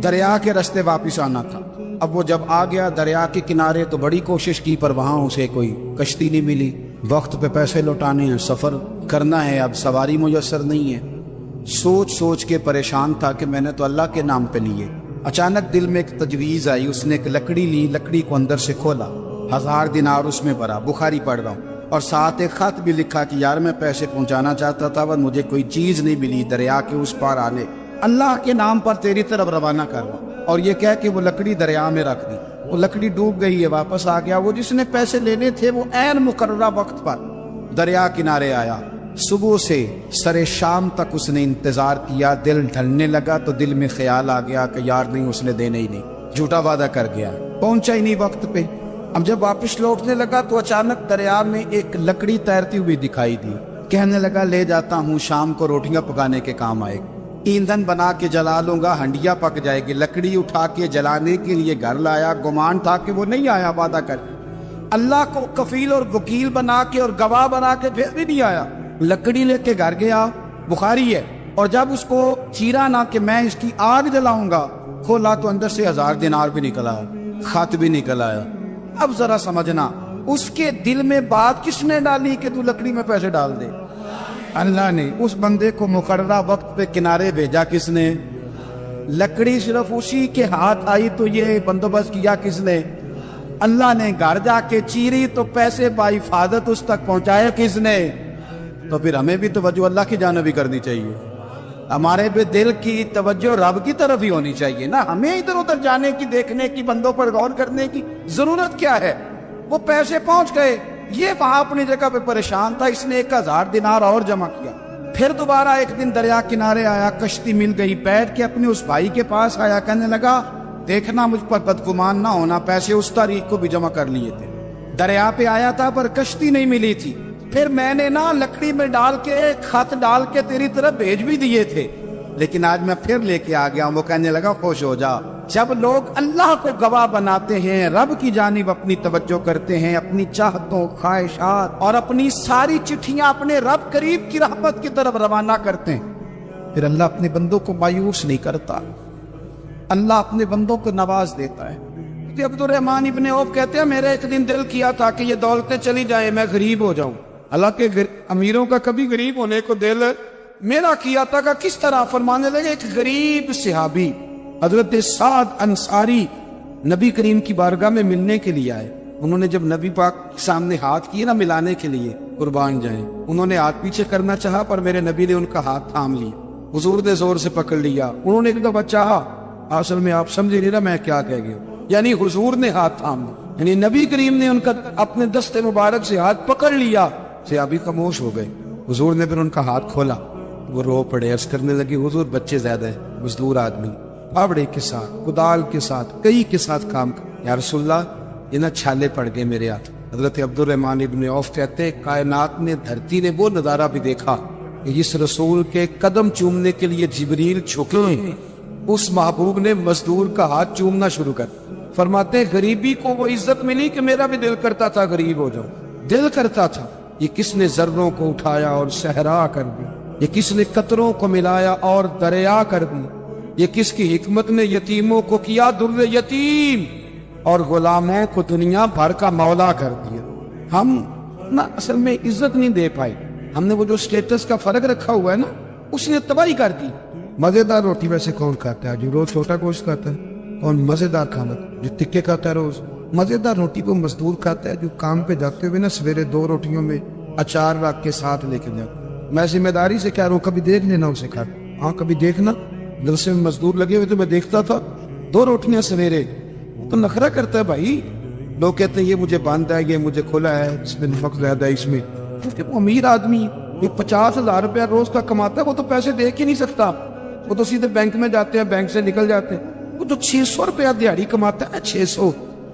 دریا کے رستے واپس آنا تھا۔ اب وہ جب آ گیا دریا کے کنارے تو بڑی کوشش کی، پر وہاں اسے کوئی کشتی نہیں ملی۔ وقت پہ پیسے لوٹانے ہیں، سفر کرنا ہے، اب سواری میسر نہیں ہے۔ سوچ سوچ کے پریشان تھا کہ میں نے تو اللہ کے نام پہ لیے۔ اچانک دل میں ایک تجویز آئی، اس نے ایک لکڑی لی، لکڑی کو اندر سے کھولا، 1000 دینار اس میں بھرا، بخاری پڑھ رہا ہوں، اور ساتھ ایک خط بھی لکھا کہ یار میں پیسے پہنچانا چاہتا تھا، پر مجھے کوئی چیز نہیں ملی دریا کے اس پار آنے، اللہ کے نام پر تیری طرف روانہ کروا۔ اور یہ کہہ کہ وہ لکڑی دریا میں رکھ دی، وہ لکڑی ڈوب گئی ہے، واپس آ گیا۔ وہ جس نے پیسے لینے تھے وہ عین مقررہ وقت پر دریا کنارے آیا، صبح سے سر شام تک اس نے انتظار کیا، دل ڈھلنے لگا تو دل میں خیال آ گیا کہ یار نہیں، اس نے دینا ہی نہیں، جھوٹا وعدہ کر گیا، پہنچا ہی نہیں وقت پہ۔ اب جب واپس لوٹنے لگا تو اچانک دریا میں ایک لکڑی تیرتی ہوئی دکھائی دی، کہنے لگا لے جاتا ہوں، شام کو روٹیاں پکانے کے کام آئے گی، ایندھن بنا کے جلا لوں گا، ہنڈیا پک جائے گی۔ لکڑی اٹھا کے جلانے کے لیے گھر لایا، گمان تھا کہ وہ نہیں آیا وعدہ کر کے، اللہ کو کفیل اور وکیل بنا کے اور گواہ بنا کے پھر بھی نہیں آیا۔ لکڑی لے کے گھر گیا، بخاری ہے، اور جب اس کو چیرا نہ کہ میں اس کی آگ جلاؤں گا، کھولا تو اندر سے 1000 دینار بھی نکل آیا، خط بھی نکل آیا۔ اب ذرا سمجھنا، اس کے دل میں بات کس نے ڈالی کہ تو لکڑی میں پیسے ڈال دے؟ اللہ نے۔ اس بندے کو مقررہ وقت پہ کنارے بھیجا کس نے؟ لکڑی صرف اسی کے ہاتھ آئی تو یہ بندوبست کیا کس نے؟ اللہ نے۔ گھر جا کے چیری تو پیسے بحفاظت اس تک پہنچائے کس نے؟ تو پھر ہمیں بھی توجہ اللہ کی جانب ہی کرنی چاہیے، ہمارے پہ دل کی توجہ رب کی طرف ہی ہونی چاہیے نا، ہمیں ادھر ادھر جانے کی، دیکھنے کی، بندوں پر غور کرنے کی ضرورت کیا ہے؟ وہ پیسے پہنچ گئے، یہ وہاں اپنی جگہ پہ پریشان تھا، اس نے 1000 دینار اور جمع کیا۔ پھر دوبارہ ایک دن دریا کنارے آیا، کشتی مل گئی، بیٹھ کے اپنے اس بھائی کے پاس آیا، کہنے لگا دیکھنا مجھ پر بدگمان نہ ہونا، پیسے اس تاریخ کو بھی جمع کر لیے تھے، دریا پہ آیا تھا پر کشتی نہیں ملی تھی، پھر میں نے نا لکڑی میں ڈال کے خط ڈال کے تیری طرف بھیج بھی دیے تھے، لیکن آج میں پھر لے کے آ گیا ہوں۔ وہ کہنے لگا خوش ہو جا۔ جب لوگ اللہ کو گواہ بناتے ہیں، رب کی جانب اپنی توجہ کرتے ہیں، اپنی چاہتوں، خواہشات اور اپنی ساری چٹھیاں اپنے رب کریم کی رحمت کی طرف روانہ کرتے ہیں، پھر اللہ اپنے بندوں کو مایوس نہیں کرتا، اللہ اپنے بندوں کو نواز دیتا ہے۔ عبد الرحمن ابن عوف کہتے ہیں میرے ایک دن دل کیا تھا کہ یہ دولتیں چلی جائیں، میں غریب ہو جاؤں۔ حالانکہ امیروں کا کبھی غریب ہونے کو دل میرا کیا تھا کہ کس طرح؟ فرمانے لگے ایک غریب صحابی حضرت سعد انصاری نبی کریم کی بارگاہ میں ملنے کے لیے آئے، انہوں نے جب نبی پاک کے سامنے ہاتھ کیے نا ملانے کے لیے، قربان جائیں، انہوں نے ہاتھ پیچھے کرنا چاہا پر میرے نبی نے ان کا ہاتھ تھام لیا، حضور نے زور سے پکڑ لیا، انہوں نے ایک دفعہ چاہا، اصل میں آپ سمجھے نہیں نا میں کیا کہہ گیا، یعنی حضور نے ہاتھ تھام لیا، یعنی نبی کریم نے ان کا اپنے دست مبارک سے ہاتھ پکڑ لیا، صحابی خاموش ہو گئے۔ حضور نے پھر ان کا ہاتھ کھولا، وہ رو پڑے، عرض کرنے لگے حضور بچے زیادہ ہیں، مزدور آدمی، پھاوڑے کے ساتھ، کدال کے ساتھ، کئی کے ساتھ کام کر، یا رسول اللہ یہ نہ چھالے پڑ گئے میرے ہاتھ۔ حضرت عبد الرحمن ابن عوف کہتے کائنات نے، دھرتی نے وہ نظارہ بھی دیکھا کہ اس رسول کے قدم چومنے کے لیے جبریل جھکے، اس محبوب نے مزدور کا ہاتھ چومنا شروع کر۔ فرماتے غریبی کو وہ عزت ملی کہ میرا بھی دل کرتا تھا غریب ہو جاؤں، دل کرتا تھا۔ یہ کس نے ذروں کو اٹھایا اور صحرا کر دی، یہ کس نے قطروں کو ملایا اور دریا کر دی، یہ کس کی حکمت نے یتیموں کو کیا در یتیم اور غلاموں کو دنیا بھر کا مولا کر دیا۔ ہم نا اصل میں عزت نہیں دے پائے، ہم نے وہ جو سٹیٹس کا فرق رکھا ہوا ہے نا، اس نے تباہی کر دی۔ مزیدار روٹی ویسے کون کھاتا ہے جو روز چھوٹا گوشت کھاتا ہے؟ کون مزیدار کھانا جو ٹکے کھاتا ہے روز؟ مزیدار روٹی کو مزدور کھاتا ہے جو کام پہ جاتے ہوئے نا سویرے 2 روٹیوں میں اچار رکھ کے ساتھ لے کے جاتا ہے۔ میں ذمہ داری سے کہہ رہا ہوں، کبھی دیکھ لینا اسے کھاتا، ہاں کبھی دیکھنا، جلسے میں مزدور لگے ہوئے تو میں دیکھتا تھا 2 روٹیاں سویرے، تو نخرہ کرتا ہے بھائی، لوگ کہتے ہیں یہ مجھے بند ہے، یہ مجھے کھلا ہے، اس میں نفق زیادہ ہے، اس میں وہ امیر آدمی 50,000 روپیہ روز کا کماتا ہے، وہ تو پیسے دیکھ ہی نہیں سکتا، وہ تو سیدھے بینک میں جاتے ہیں، بینک سے نکل جاتے ہیں۔ وہ جو 600 روپیہ دیہڑی کماتا ہے نا، 600،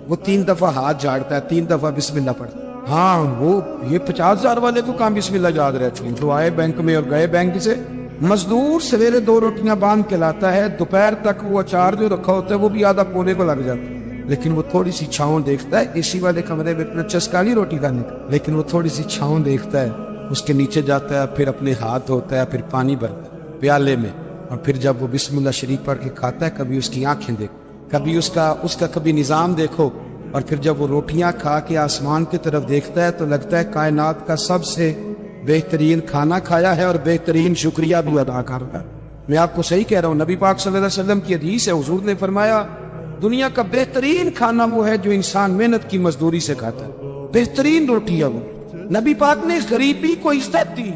وہ 3 دفعہ ہاتھ جھاڑتا ہے، 3 دفعہ بسم اللہ پڑھتا ہے۔ ہاں وہ یہ 50,000 والے کو کام بسم اللہ یاد رہتے ہیں، تو آئے بینک میں اور گئے بینک سے۔ مزدور سویرے 2 روٹیاں باندھ کے لاتا ہے، دوپہر تک وہ اچار جو رکھا ہوتا ہے وہ بھی آدھا پونے کو لگ جاتا ہے، لیکن وہ تھوڑی سی چھاؤں دیکھتا ہے، اسی والے کمرے میں اتنا چسکا نہیں روٹی کھانے کا، لیکن وہ تھوڑی سی چھاؤں دیکھتا ہے، اس کے نیچے جاتا ہے، پھر اپنے ہاتھ دھوتا ہے، پھر پانی بھرتا ہے پیالے میں، اور پھر جب وہ بسم اللہ شریف پڑھ کے کھاتا ہے، کبھی اس کی آنکھیں دیکھو، کبھی اس کا کبھی نظام دیکھو، اور پھر جب وہ روٹیاں کھا کے آسمان کی طرف دیکھتا ہے تو لگتا ہے کائنات کا سب سے بہترین کھانا کھایا ہے اور بہترین شکریہ بھی ادا کر رہا ہے۔ میں آپ کو صحیح کہہ رہا ہوں، نبی پاک صلی اللہ علیہ وسلم کی حدیث ہے، حضور نے فرمایا دنیا کا بہترین کھانا وہ ہے جو انسان محنت کی مزدوری سے کھاتا ہے، بہترین روٹی ہے وہ۔ نبی پاک نے غریبی کو عزت دی،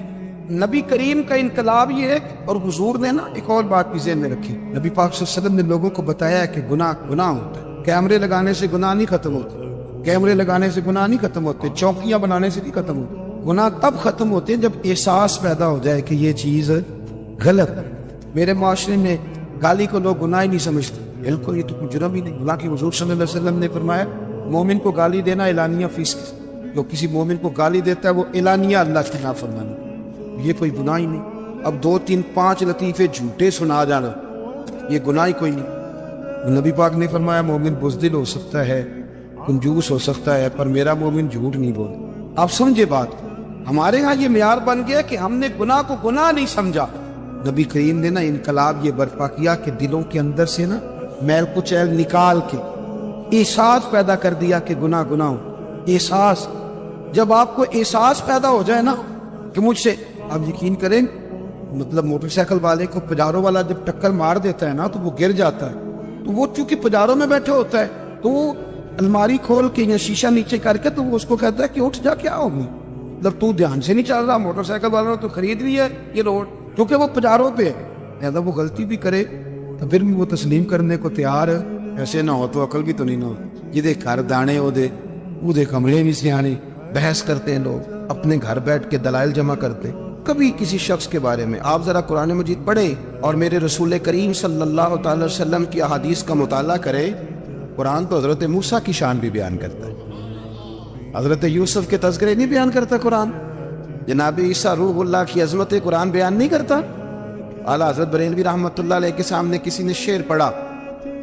نبی کریم کا انقلاب یہ ہے۔ اور حضور نے نا ایک اور بات بھی ذہن میں رکھی، نبی پاک صلی اللہ علیہ وسلم نے لوگوں کو بتایا ہے کہ گناہ ہوتا ہے، کیمرے لگانے سے گناہ نہیں ختم ہوتے، کیمرے لگانے سے گناہ نہیں ختم ہوتے، چوکیاں بنانے سے نہیں ختم ہوتے، گناہ تب ختم ہوتے ہیں جب احساس پیدا ہو جائے کہ یہ چیز غلط ہے۔ میرے معاشرے میں گالی کو لوگ گناہ ہی نہیں سمجھتے، بالکل یہ تو کوئی جرم ہی نہیں۔ اللہ کے حضور صلی اللہ علیہ وسلم نے فرمایا مومن کو گالی دینا اعلانیہ فسق، جو کسی مومن کو گالی دیتا ہے وہ اعلانیہ اللہ کی نافرمانی، یہ کوئی گناہ ہی نہیں۔ اب 2 3 5 لطیفے جھوٹے سنا جانا یہ گناہ ہی کوئی نہیں۔ نبی پاک نے فرمایا مومن بزدل ہو سکتا ہے، کنجوس ہو سکتا ہے، پر میرا مومن جھوٹ نہیں بولتا۔ آپ سمجھے بات، ہمارے ہاں یہ معیار بن گیا کہ ہم نے گناہ کو گناہ نہیں سمجھا۔ نبی کریم نے نا انقلاب یہ برپا کیا کہ دلوں کے اندر سے نا میل کچیل نکال کے احساس پیدا کر دیا کہ گناہ گناہ ہو۔ احساس، جب آپ کو احساس پیدا ہو جائے نا کہ مجھ سے، آپ یقین کریں مطلب موٹر سائیکل والے کو پجاروں والا جب ٹکر مار دیتا ہے نا تو وہ گر جاتا ہے، تو وہ چونکہ پجاروں میں بیٹھے ہوتا ہے تو وہ الماری کھول کے یا شیشہ نیچے کر کے تو وہ اس کو کہتا ہے کہ اٹھ جا، کیا ہوگی، مطلب تو دھیان سے نہیں چل رہا، موٹر سائیکل والا تو خرید لی ہے یہ روڈ، کیونکہ وہ پجاروں پہ ہے، لہذا وہ غلطی بھی کرے تو پھر بھی وہ تسلیم کرنے کو تیار ہے۔ ایسے نہ ہو تو عقل بھی تو نہیں نہ ہو، یہ دے گھر دانے وہ دے کمرے بھی سیانے، بحث کرتے ہیں لوگ، اپنے گھر بیٹھ کے دلائل جمع کرتے۔ کبھی کسی شخص کے بارے میں آپ ذرا قرآن مجید پڑھیں اور میرے رسول کریم صلی اللہ تعالی وسلم کی احادیث کا مطالعہ کریں۔ قرآن تو حضرت موسیٰ کی شان بھی بیان کرتا ہے، حضرت یوسف کے تذکرے نہیں بیان کرتا قرآن، جناب عیسیٰ روح اللہ کی عظمت قرآن بیان نہیں کرتا۔ اعلیٰ حضرت بریلوی رحمۃ اللہ علیہ کے سامنے کسی نے شعر پڑھا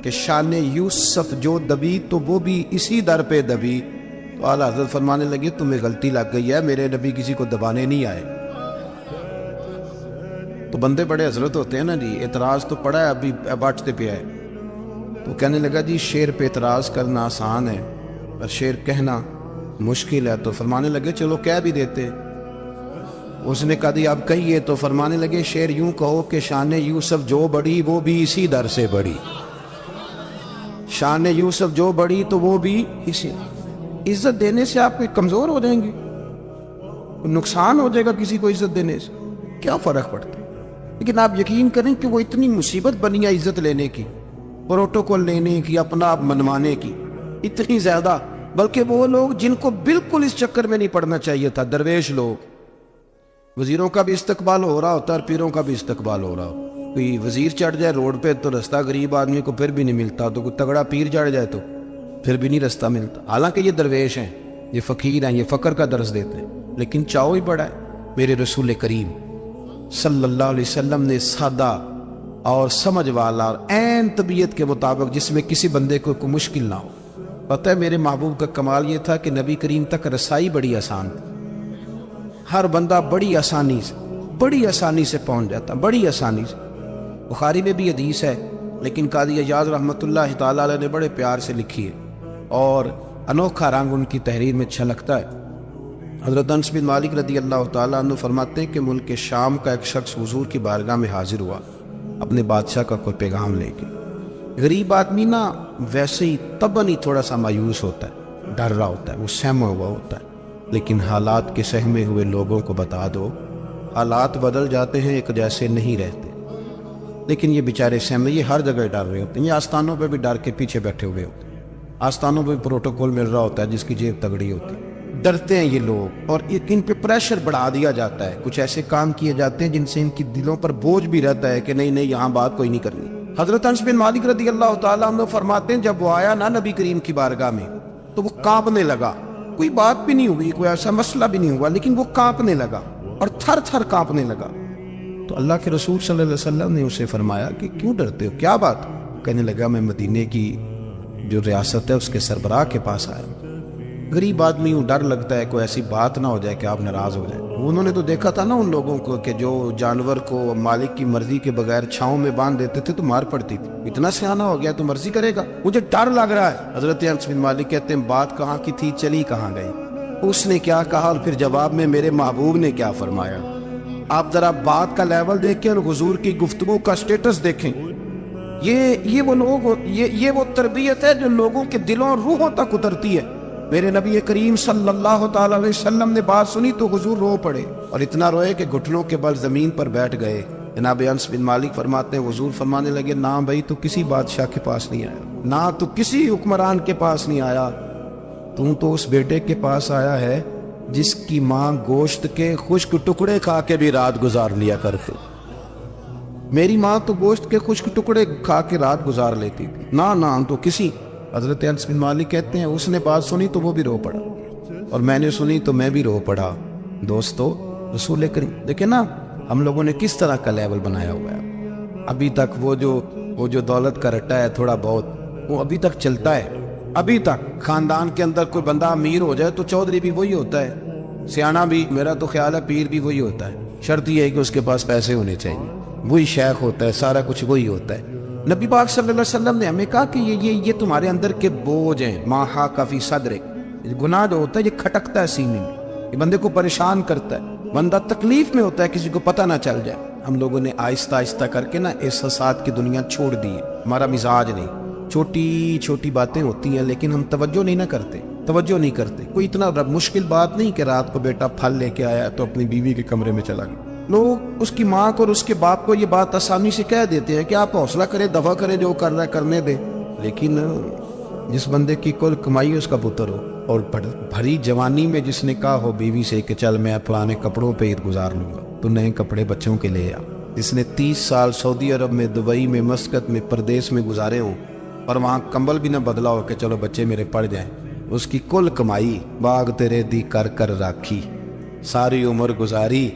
کہ شان یوسف جو دبی تو وہ بھی اسی در پہ دبی، تو اعلیٰ حضرت فرمانے لگے تمہیں غلطی لگ گئی ہے، میرے نبی کسی کو دبانے نہیں آئے۔ تو بندے بڑے حضرت ہوتے ہیں نا جی، اعتراض تو پڑا ہے ابھی بانٹتے پہ ہے، تو کہنے لگا جی شعر پہ اعتراض کرنا آسان ہے اور شعر کہنا مشکل ہے، تو فرمانے لگے چلو کہہ بھی دیتے۔ اس نے کہا دی اب کہیے، تو فرمانے لگے شعر یوں کہو کہ شان یوسف جو بڑی وہ بھی اسی در سے بڑی، شان یوسف جو بڑی تو وہ بھی اسی۔ عزت دینے سے آپ کوئی کمزور ہو جائیں گے، نقصان ہو جائے گا کسی کو عزت دینے سے، کیا فرق پڑتا ہے؟ لیکن آپ یقین کریں کہ وہ اتنی مصیبت بنی ہے عزت لینے کی، پروٹوکول لینے کی، اپنا آپ منوانے کی، اتنی زیادہ، بلکہ وہ لوگ جن کو بالکل اس چکر میں نہیں پڑنا چاہیے تھا، درویش لوگ، وزیروں کا بھی استقبال ہو رہا ہوتا ہے اور پیروں کا بھی استقبال ہو رہا ہو، کوئی وزیر چڑھ جائے روڈ پہ تو رستہ غریب آدمی کو پھر بھی نہیں ملتا، تو کوئی تگڑا پیر چڑھ جائے تو پھر بھی نہیں رستہ ملتا، حالانکہ یہ درویش ہیں، یہ فقیر ہیں، یہ فقر کا درس دیتے ہیں، لیکن چاؤ ہی بڑا ہے۔ میرے رسول کریم صلی اللہ علیہ وسلم نے سادہ اور سمجھ والا اور عین طبیعت کے مطابق جس میں کسی بندے کو کوئی مشکل نہ ہو، پتہ ہے میرے محبوب کا کمال یہ تھا کہ نبی کریم تک رسائی بڑی آسان تھی، ہر بندہ بڑی آسانی سے پہنچ جاتا، بڑی آسانی سے۔ بخاری میں بھی حدیث ہے، لیکن قاضی ایاز رحمۃ اللہ تعالی علیہ نے بڑے پیار سے لکھی ہے اور انوکھا رنگ ان کی تحریر میں چھلکتا ہے۔ حضرت انس بن مالک رضی اللہ تعالیٰ عنہ فرماتے ہیں کہ ملک شام کا ایک شخص حضور کی بارگاہ میں حاضر ہوا اپنے بادشاہ کا کوئی پیغام لے کے۔ غریب آدمی نا ویسے ہی طبعاً ہی تھوڑا سا مایوس ہوتا ہے، ڈر رہا ہوتا ہے، وہ سہما ہوا ہوتا ہے، لیکن حالات کے سہمے ہوئے لوگوں کو بتا دو حالات بدل جاتے ہیں، ایک جیسے نہیں رہتے۔ لیکن یہ بیچارے سہمے، یہ ہر جگہ ڈر رہے ہوتے ہیں، یہ آستانوں پہ بھی ڈر کے پیچھے بیٹھے ہوئے ہوتے ہیں، آستانوں پہ پروٹوکول مل رہا ہوتا ہے جس کی جیب تگڑی ہوتی ہے، ڈرتے ہیں یہ لوگ، اور ان پہ پریشر بڑھا دیا جاتا ہے، کچھ ایسے کام کیے جاتے ہیں جن سے ان کی دلوں پر بوجھ بھی رہتا ہے کہ نہیں یہاں بات کوئی نہیں کرنی۔ حضرت انس بن مالک رضی اللہ تعالیٰ عنہ فرماتے ہیں جب وہ آیا نا نبی کریم کی بارگاہ میں تو وہ کانپنے لگا، کوئی بات بھی نہیں ہوئی، کوئی ایسا مسئلہ بھی نہیں ہوا، لیکن وہ کانپنے لگا اور تھر تھر کانپنے لگا۔ تو اللہ کے رسول صلی اللہ علیہ وسلم نے اسے فرمایا کہ کیوں ڈرتے ہو، کیا بات؟ کہنے لگا میں مدینے کی جو ریاست ہے اس کے سربراہ کے پاس آیا، غریب آدمی ہوں، ڈر لگتا ہے کوئی ایسی بات نہ ہو جائے کہ آپ ناراض ہو جائیں۔ انہوں نے تو دیکھا تھا نا ان لوگوں کو کہ جو جانور کو مالک کی مرضی کے بغیر چھاؤں میں باندھ دیتے تھے تو مار پڑتی تھی، اتنا سیانہ ہو گیا تو مرضی کرے گا، مجھے ڈر لگ رہا ہے۔ حضرت انس بن مالک کہتے ہیں بات کہاں کی تھی، چلی کہاں گئی، اس نے کیا کہا اور پھر جواب میں میرے محبوب نے کیا فرمایا۔ آپ ذرا بات کا لیول دیکھیں اور حضور کی گفتگو کا سٹیٹس دیکھیں، یہ وہ لوگ، یہ وہ تربیت ہے جو لوگوں کے دلوں اور روحوں تک اترتی ہے۔ میرے نبی کریم صلی اللہ تعالی علیہ وسلم نے بات سنی تو حضور رو پڑے، اور اتنا روئے کہ گھٹنوں کے بل زمین پر بیٹھ گئے۔ جناب انس بن مالک فرماتے ہیں حضور فرمانے لگے نہ بھائی تو کسی بادشاہ کے پاس نہیں آیا، نہ تو کسی حکمران کے پاس نہیں آیا، تو اس بیٹے کے پاس آیا ہے جس کی ماں گوشت کے خشک ٹکڑے کھا کے بھی رات گزار لیا کرتے. میری ماں تو گوشت کے خشک ٹکڑے کھا کے رات گزار لیتی تھی. نہ تو کسی. حضرت انس بن مالک کہتے ہیں اس نے بات سنی تو وہ بھی رو پڑا, اور میں نے سنی تو میں بھی رو پڑا. دوستو, رسول کریم دیکھیں نا ہم لوگوں نے کس طرح کا لیول بنایا ہوا ہے. ابھی تک وہ جو دولت کا رٹا ہے تھوڑا بہت, وہ ابھی تک چلتا ہے. ابھی تک خاندان کے اندر کوئی بندہ امیر ہو جائے تو چودھری بھی وہی ہوتا ہے, سیانہ بھی, میرا تو خیال ہے پیر بھی وہی ہوتا ہے. شرط یہ ہے کہ اس کے پاس پیسے ہونے چاہیے. وہی شیخ ہوتا ہے, سارا کچھ وہی ہوتا ہے. نبی پاک صلی اللہ علیہ وسلم نے ہمیں کہا کہ یہ تمہارے اندر کے بوجھ ہیں. ماہا کافی صدر, گناہ جو ہوتا ہے یہ کھٹکتا ہے سینے میں, یہ بندے کو پریشان کرتا ہے, بندہ تکلیف میں ہوتا ہے, کسی کو پتہ نہ چل جائے. ہم لوگوں نے آہستہ آہستہ کر کے نا احساسات کی دنیا چھوڑ دی ہے. ہمارا مزاج نہیں. چھوٹی چھوٹی باتیں ہوتی ہیں لیکن ہم توجہ نہیں کرتے. کوئی اتنا مشکل بات نہیں کہ رات کو بیٹا پھل لے کے آیا تو اپنی بیوی کے کمرے میں چلا گیا. لوگ اس کی ماں کو اور اس کے باپ کو یہ بات آسانی سے کہہ دیتے ہیں کہ آپ حوصلہ کریں, دفع کریں, جو کر رہا ہے کرنے دے. لیکن جس بندے کی کل کمائی اس کا پتر ہو, اور بھری جوانی میں جس نے کہا ہو بیوی سے کہ چل میں پرانے کپڑوں پہ عید گزار لوں گا, تو نئے کپڑے بچوں کے لے آ. جس نے 30 سال سعودی عرب میں, دبئی میں, مسقط میں, پردیس میں گزارے ہوں اور وہاں کمبل بھی نہ بدلا ہو کہ چلو بچے میرے پڑ جائیں, اس کی کل کمائی باغ تیرے دی کر کر راکھی, ساری عمر گزاری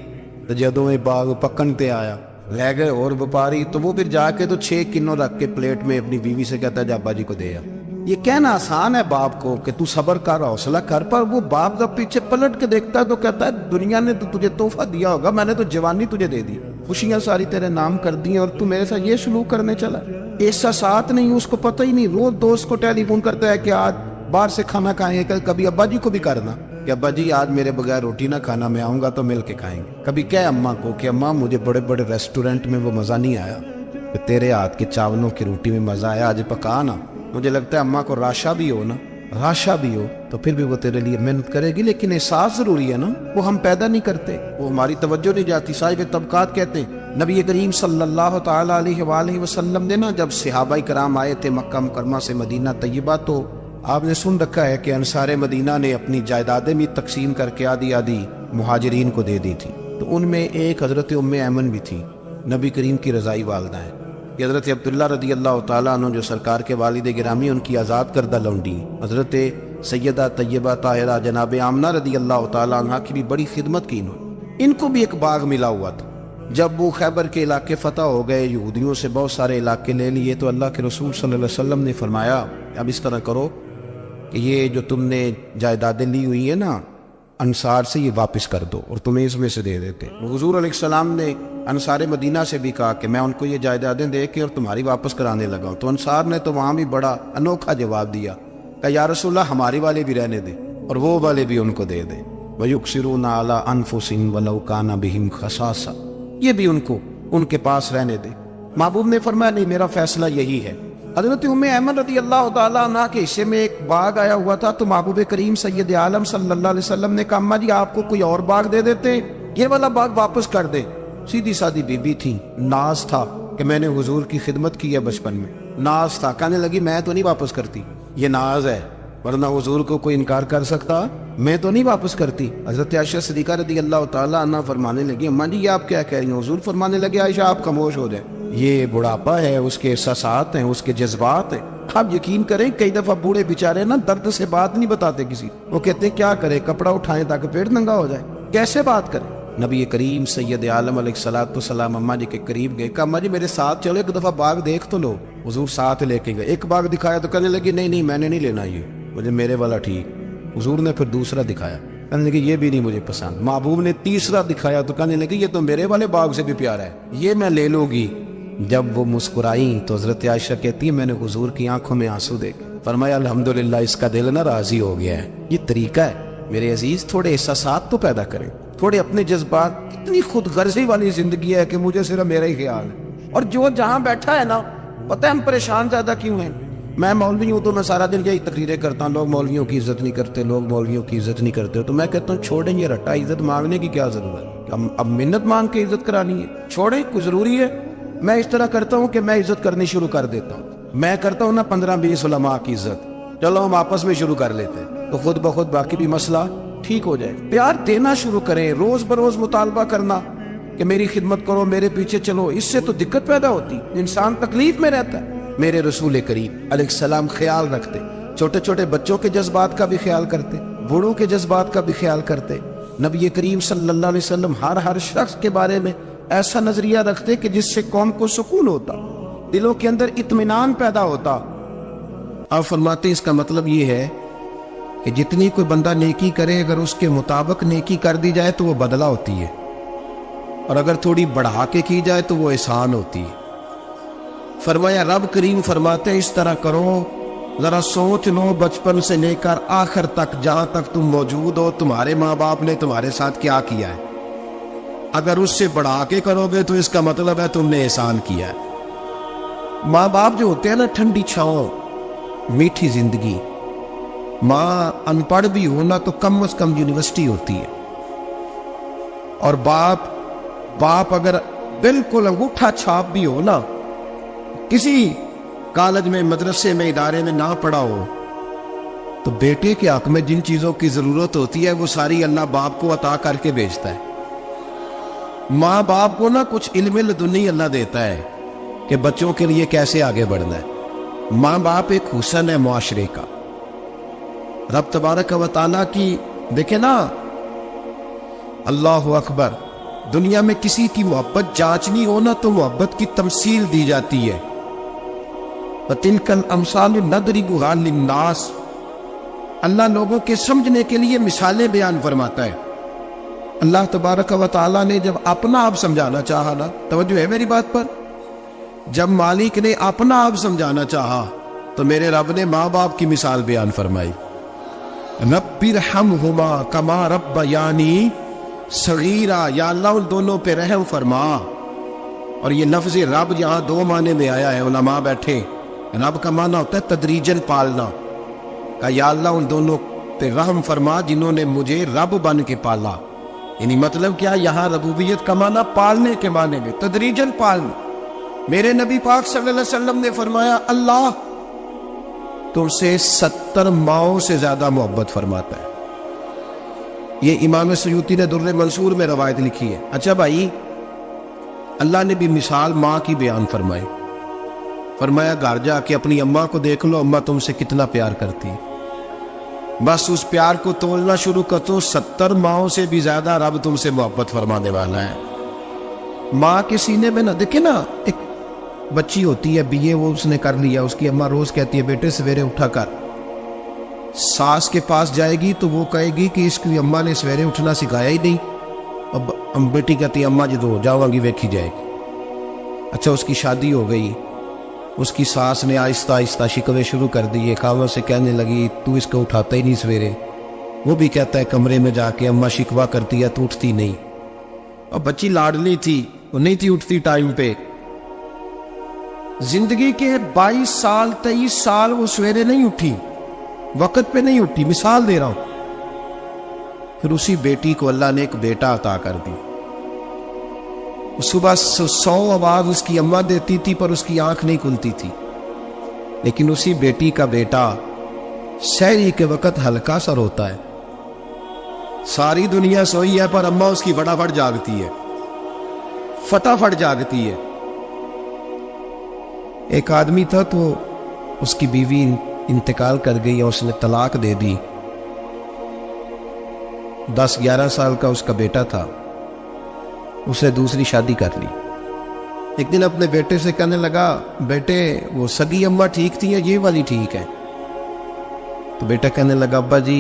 تو جدوں میں باغ پکن تے آیا لے گئے اور وپاری, تو وہ پھر جا کے تو 6 کنوں رکھ کے پلیٹ میں اپنی بیوی سے کہتا ہے جا ابا جی کو دے آ. یہ کہنا آسان ہے باپ کو کہ تو صبر کر, حوصلہ کر, پر وہ باپ جب پیچھے پلٹ کے دیکھتا ہے تو کہتا ہے دنیا نے تو تجھے تحفہ دیا ہوگا, میں نے تو جوانی تجھے دے دی, خوشیاں ساری تیرے نام کر دی اور تو میرے ساتھ یہ سلوک کرنے چلا. احساسات نہیں, اس کو پتہ ہی نہیں. روز دوست کو ٹیلی فون کرتا ہے کہ آج باہر سے کھانا کھائیں گے, کبھی ابا جی کو بھی کرنا کہ ابا جی آج میرے بغیر روٹی نہ کھانا, میں آؤں گا تو مل کے کھائیں گے. کبھی کہ اماں کو کہ اماں مجھے بڑے بڑے ریسٹورنٹ میں وہ مزہ نہیں آیا, کہ تیرے ہاتھ کے چاولوں کی روٹی میں مزہ آیا, آج پکا نا. مجھے لگتا ہے اماں کو راشا بھی ہو تو پھر بھی وہ تیرے لیے محنت کرے گی, لیکن احساس ضروری ہے نا, وہ ہم پیدا نہیں کرتے, وہ ہماری توجہ نہیں جاتی. صاحب طبقات کہتے ہیں نبی کریم صلی اللہ تعالی علیہ وآلہ وسلم نے نا جب صحابہ کرام آئے تھے مکہ مکرمہ سے مدینہ طیبہ, تو آپ نے سن رکھا ہے کہ انصار مدینہ نے اپنی جائیدادیں بھی تقسیم کر کے آدھی مہاجرین کو دے دی تھی. تو ان میں ایک حضرت ام ایمن بھی تھی, نبی کریم کی رضائی والدہ ہیں. کہ حضرت عبداللہ رضی اللہ تعالیٰ عنہ جو سرکار کے والد گرامی, ان کی آزاد کردہ لونڈی حضرت سیدہ طیبہ طاہرہ جناب آمنہ رضی اللہ تعالیٰ عنہ کی بھی بڑی خدمت کی. ان کو بھی ایک باغ ملا ہوا تھا. جب وہ خیبر کے علاقے فتح ہو گئے, یہودیوں سے بہت سارے علاقے لے لیے, تو اللہ کے رسول صلی اللہ علیہ وسلم نے فرمایا اب اس طرح کرو کہ یہ جو تم نے جائیدادیں لی ہوئی ہیں نا انصار سے, یہ واپس کر دو اور تمہیں اس میں سے دے دیتے. حضور علیہ السلام نے انصار مدینہ سے بھی کہا کہ میں ان کو یہ جائیدادیں دے کے اور تمہاری واپس کرانے لگا ہوں. تو انصار نے تو وہاں بھی بڑا انوکھا جواب دیا کہ یا رسول اللہ ہماری والے بھی رہنے دے اور وہ والے بھی ان کو دے دے. وَيُكْسِرُونَ عَلَىٰ أَنفُسِهِمْ وَلَوْ كَانَ بِهِمْ خَصَاصَةٌ, یہ بھی ان کو ان کے پاس رہنے دے. محبوب نے فرمایا نہیں, میرا فیصلہ یہی ہے. حضرت ام ایمن رضی اللہ تعالیٰ عنہ کے حصے میں ایک باغ آیا ہوا تھا, تو محبوب کریم سید عالم صلی اللہ علیہ وسلم نے کہا اماں جی آپ کو کوئی اور باغ دے دیتے, یہ والا باغ واپس کر دے. سیدھی سادی بی بی تھی, ناز تھا کہ میں نے حضور کی خدمت کی ہے بچپن میں, ناز تھا. کہنے لگی میں تو نہیں واپس کرتی, یہ ناز ہے, ورنہ حضور کو کوئی انکار کر سکتا, میں تو نہیں واپس کرتی. حضرت عائشہ صدیقہ رضی اللہ تعالیٰ عنہ فرمانے لگی اماں جی یہ آپ کیا کہہ رہی ہیں؟ حضور فرمانے لگے عائشہ آپ خاموش ہو جائیں, یہ بڑھاپا ہے, اس کے احساسات ہیں, اس کے جذبات ہیں. آپ یقین کریں کئی دفعہ بوڑھے بیچارے نا درد سے بات نہیں بتاتے کسی, وہ کہتے ہیں کیا کرے, کپڑا اٹھائیں تاکہ پیٹ ننگا ہو جائے, کیسے بات کریں. نبی کریم سید عالم علیہ الصلوۃ والسلام اماں جی کے قریب گئے, کہا اماں جی میرے ساتھ چلو, ایک دفعہ باغ دیکھ تو لو. حضور ساتھ لے کے گئے, ایک باغ دکھایا تو کہنے لگی نہیں میں نے نہیں لینا, یہ مجھے میرے والا ٹھیک. حضور نے پھر دوسرا دکھایا, کہنے لگی یہ بھی نہیں مجھے پسند. محبوب نے تیسرا دکھایا تو کہنے لگی یہ تو میرے والے باغ سے بھی پیارا ہے, یہ میں لے لوں گی. جب وہ مسکرائیں تو حضرت عائشہ کہتی ہے میں نے حضور کی آنکھوں میں آنسو دیکھے, فرمایا الحمدللہ اس کا دل نہ راضی ہو گیا ہے. یہ طریقہ ہے میرے عزیز, تھوڑے احساسات تو پیدا کریں, تھوڑے اپنے جذبات. اتنی خود غرضی والی زندگی ہے کہ مجھے صرف میرا ہی خیال ہے, اور جو جہاں بیٹھا ہے نا پتہ ہے ہم پریشان زیادہ کیوں ہیں. میں مولوی ہوں تو میں سارا دن یہی تقریریں کرتا ہوں, لوگ مولویوں کی عزت نہیں کرتے, لوگ مولویوں کی عزت نہیں کرتے. تو میں کہتا ہوں چھوڑیں یہ رٹا, عزت مانگنے کی کیا ضرورت ہے, اب منت مانگ کے عزت کرانی ہے, چھوڑیں, کوئی ضروری ہے. میں اس طرح کرتا ہوں کہ میں عزت کرنی شروع کر دیتا ہوں. میں کرتا ہوں نا 15-20 علماء کی عزت, چلو ہم آپس میں شروع کر لیتے ہیں, تو خود بخود باقی بھی مسئلہ ٹھیک ہو جائے. پیار دینا شروع کریں, روز بروز مطالبہ کرنا کہ میری خدمت کرو, میرے پیچھے چلو, اس سے تو دقت پیدا ہوتی, انسان تکلیف میں رہتا ہے. میرے رسول کریم علیہ السلام خیال رکھتے, چھوٹے چھوٹے بچوں کے جذبات کا بھی خیال کرتے, بوڑھوں کے جذبات کا بھی خیال کرتے. نبی کریم صلی اللہ علیہ وسلم ہر شخص کے بارے میں ایسا نظریہ رکھتے کہ جس سے قوم کو سکون ہوتا, دلوں کے اندر اطمینان پیدا ہوتا. آپ فرماتے اس کا مطلب یہ ہے کہ جتنی کوئی بندہ نیکی کرے, اگر اس کے مطابق نیکی کر دی جائے تو وہ بدلہ ہوتی ہے, اور اگر تھوڑی بڑھا کے کی جائے تو وہ احسان ہوتی ہے. فرمایا رب کریم فرماتے اس طرح کرو, ذرا سوچ لو بچپن سے لے کر آخر تک جہاں تک تم موجود ہو تمہارے ماں باپ نے تمہارے ساتھ کیا کیا ہے. اگر اس سے بڑھا کے کرو گے تو اس کا مطلب ہے تم نے احسان کیا ہے. ماں باپ جو ہوتے ہیں نا, ٹھنڈی چھاؤں, میٹھی زندگی. ماں ان پڑھ بھی ہو نا تو کم از کم یونیورسٹی ہوتی ہے, اور باپ اگر بالکل انگوٹھا چھاپ بھی ہو نا, کسی کالج میں, مدرسے میں, ادارے میں نہ پڑھا ہو, تو بیٹے کے حق میں جن چیزوں کی ضرورت ہوتی ہے وہ ساری اللہ باپ کو عطا کر کے بھیجتا ہے. ماں باپ کو نا کچھ علم لدنی اللہ دیتا ہے کہ بچوں کے لیے کیسے آگے بڑھنا ہے. ماں باپ ایک حسن ہے معاشرے کا. رب تبارک و تعالیٰ کی دیکھیں نا, اللہ اکبر, دنیا میں کسی کی محبت جانچنی ہو نا تو محبت کی تمثیل دی جاتی ہے. وَتِلْكَ الْأَمْثَالُ نَضْرِبُهَا لِلنَّاسِ, اللہ لوگوں کے سمجھنے کے لیے مثالیں بیان فرماتا ہے. اللہ تبارک و تعالیٰ نے جب اپنا آپ سمجھانا چاہا نا, توجہ ہے میری بات پر, جب مالک نے اپنا آپ سمجھانا چاہا تو میرے رب نے ماں باپ کی مثال بیان فرمائی. رب ارحمہما کما ربیانی صغیرا, یا اللہ ان دونوں پہ رحم فرما. اور یہ لفظ رب یہاں دو معنی میں آیا ہے, علماء بیٹھے. رب کا معنی ہوتا ہے تدریجن پالنا, کہ یا اللہ ان دونوں پہ رحم فرما جنہوں نے مجھے رب بن کے پالا. یعنی مطلب کیا, یہاں ربوبیت کا معنی پالنے کے معنی میں, تدریجن پالنا. میرے نبی پاک صلی اللہ علیہ وسلم نے فرمایا اللہ تم سے 70 ماؤں سے زیادہ محبت فرماتا ہے. یہ امام سیوطی نے در منصور میں روایت لکھی ہے. اچھا بھائی, اللہ نے بھی مثال ماں کی بیان فرمائی. فرمایا گھر جا کے اپنی اماں کو دیکھ لو, اماں تم سے کتنا پیار کرتی ہے. بس اس پیار کو تولنا شروع کر تو 70 ماؤں سے بھی زیادہ رب تم سے محبت فرمانے والا ہے. ماں کے سینے میں نہ دیکھے نا, ایک بچی ہوتی ہے BA, وہ اس نے کر لیا, اس کی اماں روز کہتی ہے بیٹے سویرے اٹھا کر. ساس کے پاس جائے گی تو وہ کہے گی کہ اس کی اماں نے سویرے اٹھنا سکھایا ہی نہیں. اب بیٹی کہتی ہے اماں جدو جاؤں گی ویکھی جائے گی. اچھا اس کی شادی ہو گئی, اس کی ساس نے آہستہ آہستہ شکوے شروع کر دیے, خاوند سے کہنے لگی تو اس کو اٹھاتا ہی نہیں سویرے. وہ بھی کہتا ہے کمرے میں جا کے اماں شکوہ کرتی ہے تو اٹھتی نہیں. اور بچی لاڈلی تھی, وہ نہیں تھی اٹھتی ٹائم پہ. زندگی کے 22 سال 23 سال وہ سویرے نہیں اٹھی, وقت پہ نہیں اٹھی, مثال دے رہا ہوں. پھر اسی بیٹی کو اللہ نے ایک بیٹا عطا کر دی. صبح 100 آواز اس کی اماں دیتی تھی پر اس کی آنکھ نہیں کھلتی تھی. لیکن اسی بیٹی کا بیٹا سحری کے وقت ہلکا سا روتا ہے, ساری دنیا سوئی ہے پر اماں اس کی فٹافٹ جاگتی ہے, فٹافٹ جاگتی ہے. ایک آدمی تھا تو اس کی بیوی انتقال کر گئی اور اس نے طلاق دے دی. 10-11 سال کا اس کا بیٹا تھا, اسے دوسری شادی کر لی. ایک دن اپنے بیٹے سے کہنے لگا بیٹے وہ سگی اماں ٹھیک تھی یا یہ والی ٹھیک ہے؟ تو بیٹا کہنے لگا ابا جی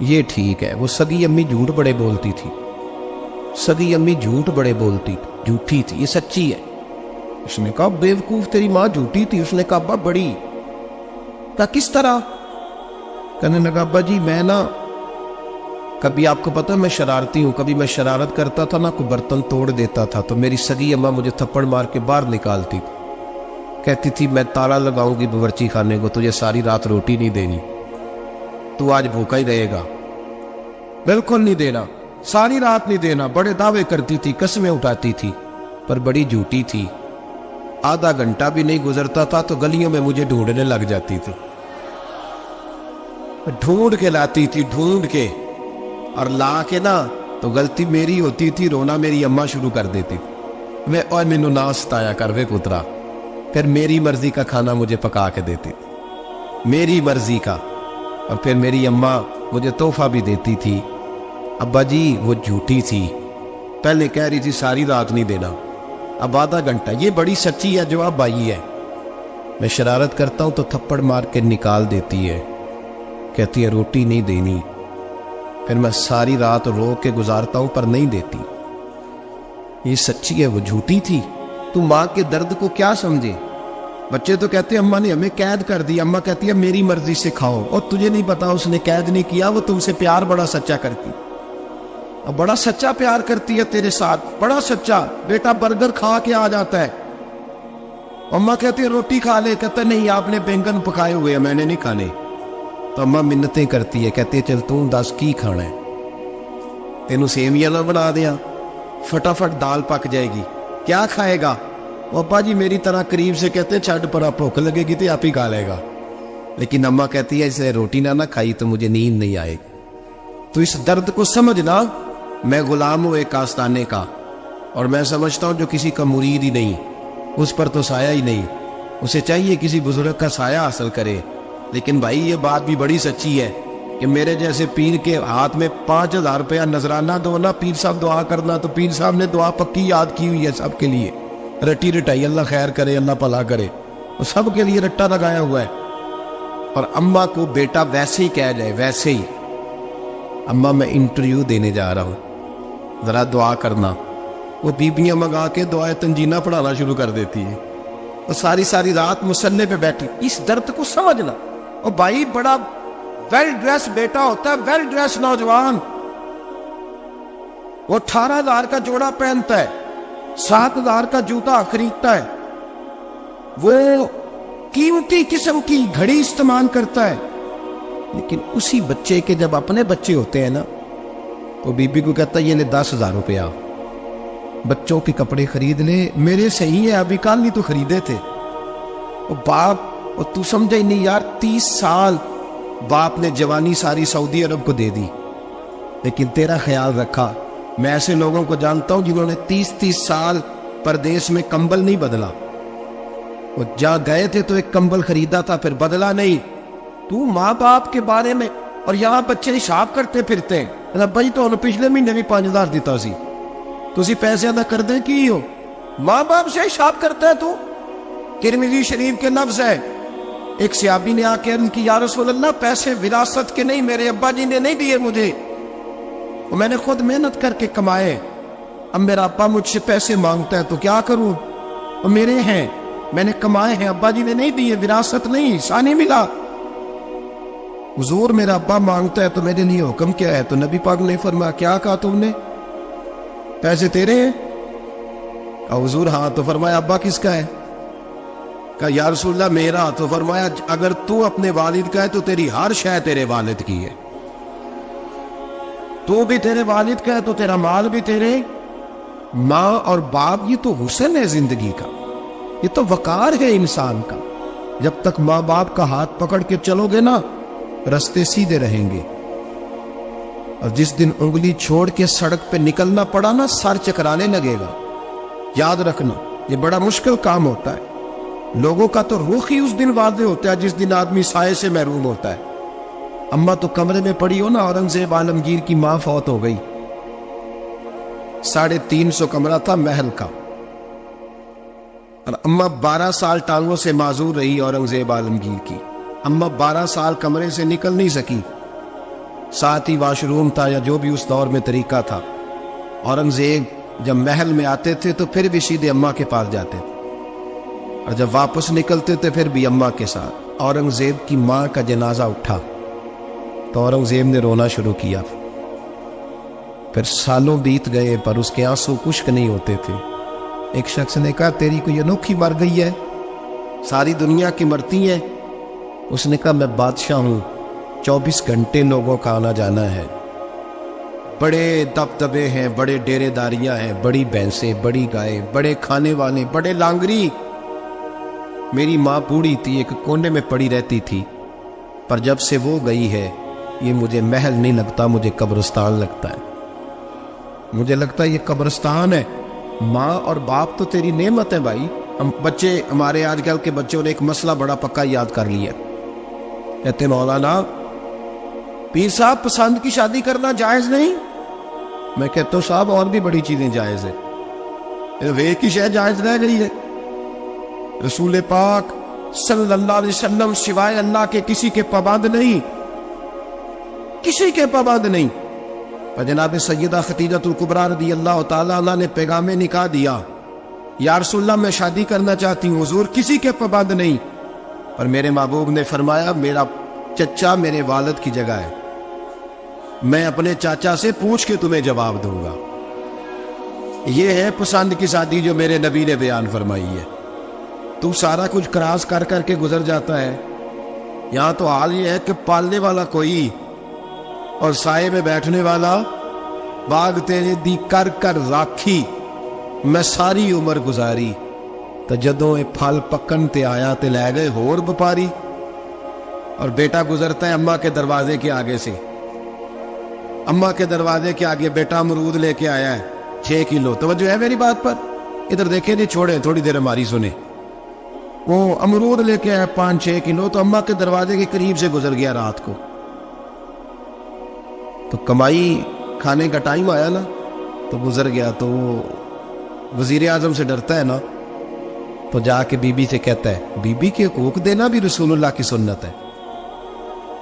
یہ ٹھیک ہے, وہ سگی امی جھوٹ بڑے بولتی تھی, سگی امی جھوٹ بڑے بولتی تھی, جھوٹی تھی, یہ سچی ہے. اس نے کہا بیوقوف تیری ماں جھوٹی تھی. اس نے کہا ابا بڑی. کہا کس طرح؟ کہنے لگا ابا جی میں نا کبھی, آپ کو پتہ میں شرارتی ہوں, کبھی میں شرارت کرتا تھا نا, کوئی برتن توڑ دیتا تھا تو میری سگی اماں مجھے تھپڑ مار کے باہر نکالتی تھی. کہتی تھی میں تالا لگاؤں گی باورچی خانے کو, تجھے ساری رات روٹی نہیں دینی, تو آج بھوکا ہی رہے گا. بالکل نہیں دینا, ساری رات نہیں دینا. بڑے دعوے کرتی تھی, قسمیں اٹھاتی تھی, پر بڑی جھوٹی تھی. آدھا گھنٹہ بھی نہیں گزرتا تھا تو گلیوں میں مجھے ڈھونڈنے لگ جاتی تھی, ڈھونڈ کے لاتی تھی, ڈھونڈ کے. اور لا کے نا تو غلطی میری ہوتی تھی, رونا میری اماں شروع کر دیتی تھی. میں اور مینو نہ ستایا کر وے پترا. پھر میری مرضی کا کھانا مجھے پکا کے دیتی تھی, میری مرضی کا. اور پھر میری اماں مجھے تحفہ بھی دیتی تھی. ابا جی وہ جھوٹی تھی, پہلے کہہ رہی تھی ساری رات نہیں دینا, اب آدھا گھنٹہ. یہ بڑی سچی ہے, جواب آئی ہے. میں شرارت کرتا ہوں تو تھپڑ مار کے نکال دیتی ہے, کہتی ہے روٹی نہیں دینی. پھر میں ساری رات رو کے گزارتا ہوں پر نہیں دیتی. یہ سچی ہے, وہ جھوٹی تھی. تو ماں کے درد کو کیا سمجھے؟ بچے تو کہتے ہیں اماں نے ہمیں قید کر دی, اماں کہتی ہے میری مرضی سے کھاؤ. اور تجھے نہیں پتا اس نے قید نہیں کیا, وہ تم سے پیار بڑا سچا کرتی, اور بڑا سچا پیار کرتی ہے تیرے ساتھ, بڑا سچا. بیٹا برگر کھا کے آ جاتا ہے, اماں کہتی ہے روٹی کھا لے, کہتا ہے نہیں آپ نے بینگن پکائے ہوئے ہیں میں نے نہیں کھانے. تو اماں منتیں کرتی ہے, کہتی ہے چل تم دس کی کھانا ہے, تینوں سیویاں نہ بنا دیا, فٹافٹ دال پک جائے گی, کیا کھائے گا؟ ابا جی میری طرح قریب سے کہتے ہیں چھڈ پر, بھوک لگے گی تو آپ ہی کھا لے گا. لیکن اماں کہتی ہے اسے روٹی نہ کھائی تو مجھے نیند نہیں آئے. تو اس درد کو سمجھنا. میں غلام ہوں ایک آستانے کا, اور میں سمجھتا ہوں جو کسی کا مرید ہی نہیں, اس پر تو سایہ ہی نہیں, اسے چاہیے کسی بزرگ کا سایہ حاصل کرے. لیکن بھائی یہ بات بھی بڑی سچی ہے کہ میرے جیسے پیر کے ہاتھ میں 5,000 روپیہ نذرانہ دو نا, پیر صاحب دعا کرنا, تو پیر صاحب نے دعا پکی یاد کی ہوئی ہے سب کے لیے, رٹی رٹائی, اللہ خیر کرے اللہ بھلا کرے, وہ سب کے لیے رٹا لگایا ہوا ہے. اور اماں کو بیٹا ویسے ہی کہہ جائے, ویسے ہی, اماں میں انٹرویو دینے جا رہا ہوں ذرا دعا کرنا, وہ بیبیاں منگا کے دعائے تنجینہ پڑھانا شروع کر دیتی ہے, اور ساری رات مصلے پہ بیٹھی. اس درد کو سمجھنا. اور بھائی بڑا ویل ڈریس بیٹا ہوتا ہے, ویل ڈریس نوجوان, وہ 18,000 کا جوڑا پہنتا ہے, 7,000 کا جوتا خریدتا ہے, وہ قیمتی قسم کی گھڑی استعمال کرتا ہے. لیکن اسی بچے کے جب اپنے بچے ہوتے ہیں نا, تو بی بی کو کہتا ہے یہ لے 10,000 روپیہ, بچوں کے کپڑے خرید لے, میرے صحیح ہے ابھی کل نہیں تو خریدے تھے. اور باپ, اور تو سمجھا ہی نہیں یار, 30 سال باپ نے جوانی ساری سعودی عرب کو دے دی, لیکن تیرا خیال رکھا. میں ایسے لوگوں کو جانتا ہوں جنہوں نے 30 سال پردیس میں کمبل نہیں بدلا. وہ جا گئے تھے تو ایک کمبل خریدا تھا, پھر بدلا نہیں. تو ماں باپ کے بارے میں, اور یہاں بچے حساب کرتے پھرتے ہیں, بھائی تو پچھلے مہینے بھی 5,000 دیتا سی, تسی پیسے ادا کر دیں کی ہو, ماں باپ سے حساب کرتا ہے تو. ترمذی شریف کے لفظ ہے, ایک صحابی نے آ کے عرض کی یا رسول اللہ پیسے وراثت کے نہیں, میرے ابا جی نے نہیں دیے مجھے, اور میں نے خود محنت کر کے کمائے, اب میرا ابا مجھ سے پیسے مانگتا ہے تو کیا کروں, اور میرے ہیں, میں نے کمائے ہیں, ابا جی نے نہیں دیے, وراثت نہیں, حصہ نہیں ملا. حضور میرا ابا مانگتا ہے تو میرے لیے حکم کیا ہے؟ تو نبی پاک نے فرمایا کیا کہا تم نے, پیسے تیرے ہیں؟ اور حضور ہاں. تو فرمایا ابا کس کا ہے؟ کہا یا رسول اللہ میرا. تو فرمایا اگر تو اپنے والد کا ہے تو تیری ہر شے تیرے والد کی ہے, تو بھی تیرے والد کا ہے تو تیرا مال بھی تیرے. ماں اور باپ یہ تو حسن ہے زندگی کا, یہ تو وقار ہے انسان کا. جب تک ماں باپ کا ہاتھ پکڑ کے چلو گے نا, رستے سیدھے رہیں گے. اور جس دن انگلی چھوڑ کے سڑک پہ نکلنا پڑا نا, سر چکرانے لگے گا. یاد رکھنا یہ بڑا مشکل کام ہوتا ہے. لوگوں کا تو رخ ہی اس دن واضح ہوتا ہے جس دن آدمی سائے سے محروم ہوتا ہے. اماں تو کمرے میں پڑی ہو نا, اورنگزیب عالمگیر کی ماں فوت ہو گئی, 350 کمرہ تھا محل کا, اور اماں 12 سال ٹانگوں سے معذور رہی اورنگزیب عالمگیر کی. اماں 12 سال کمرے سے نکل نہیں سکی, ساتھ ہی واش روم تھا یا جو بھی اس دور میں طریقہ تھا. اورنگزیب جب محل میں آتے تھے تو پھر بھی سیدھے اماں کے پاس جاتے تھے, اور جب واپس نکلتے تھے پھر بھی اماں کے ساتھ. اورنگزیب کی ماں کا جنازہ اٹھا تو اورنگزیب نے رونا شروع کیا. پھر سالوں بیت گئے پر اس کے آنسو خشک نہیں ہوتے تھے. ایک شخص نے کہا تیری کوئی انوکھی مر گئی ہے, ساری دنیا کی مرتی ہیں. اس نے کہا میں بادشاہ ہوں, 24 گھنٹے لوگوں کا آنا جانا ہے, بڑے دبدبے ہیں, بڑے ڈیرے داریاں ہیں, بڑی بھینسیں, بڑی گائے, بڑے کھانے والے, بڑے لانگری. میری ماں بوڑھی تھی, ایک کونے میں پڑی رہتی تھی, پر جب سے وہ گئی ہے یہ مجھے محل نہیں لگتا، مجھے قبرستان لگتا ہے، مجھے لگتا ہے یہ قبرستان ہے۔ ماں اور باپ تو تیری نعمت ہے بھائی۔ ہم بچے، ہمارے آج کل کے بچوں نے ایک مسئلہ بڑا پکا یاد کر لیا، کہتے مولانا پیر صاحب پسند کی شادی کرنا جائز نہیں؟ میں کہتا ہوں صاحب اور بھی بڑی چیزیں جائز ہیں، ایک ہی شے جائز رہ گئی ہے۔ رسول پاک صلی اللہ علیہ وسلم سوائے اللہ کے کسی کے پابند نہیں، کسی کے پابند نہیں۔ اور جناب سیدہ خدیجہ الکبریٰ رضی اللہ تعالیٰ عنہ نے پیغام نکاح دیا، یا رسول اللہ میں شادی کرنا چاہتی ہوں، حضور کسی کے پابند نہیں۔ اور میرے محبوب نے فرمایا میرا چچا میرے والد کی جگہ ہے، میں اپنے چاچا سے پوچھ کے تمہیں جواب دوں گا۔ یہ ہے پسند کی شادی جو میرے نبی نے بیان فرمائی ہے۔ تو سارا کچھ کراس کر کر کے گزر جاتا ہے، یہاں تو حال یہ ہے کہ پالنے والا کوئی اور سائے میں بیٹھنے والا، باغ تیرے دی کر کر راکھی میں ساری عمر گزاری، تو جدوں اے پھل پکن تے آیا تے لے گئے ہور بپاری۔ اور بیٹا گزرتا ہے اماں کے دروازے کے آگے سے، اماں کے دروازے کے آگے بیٹا امرود لے کے آیا ہے 6 کلو۔ توجہ ہے میری بات پر؟ ادھر دیکھیں نہیں، چھوڑیں تھوڑی دیر ہماری سنیں۔ وہ امرود لے کے آیا 5-6 کلو، تو اماں کے دروازے کے قریب سے گزر گیا رات کو، تو کمائی کھانے کا ٹائم آیا نا، تو گزر گیا۔ تو وہ وزیر اعظم سے ڈرتا ہے نا، تو جا کے بی بی سے کہتا ہے بی بی کے حقوق دینا بھی رسول اللہ کی سنت ہے۔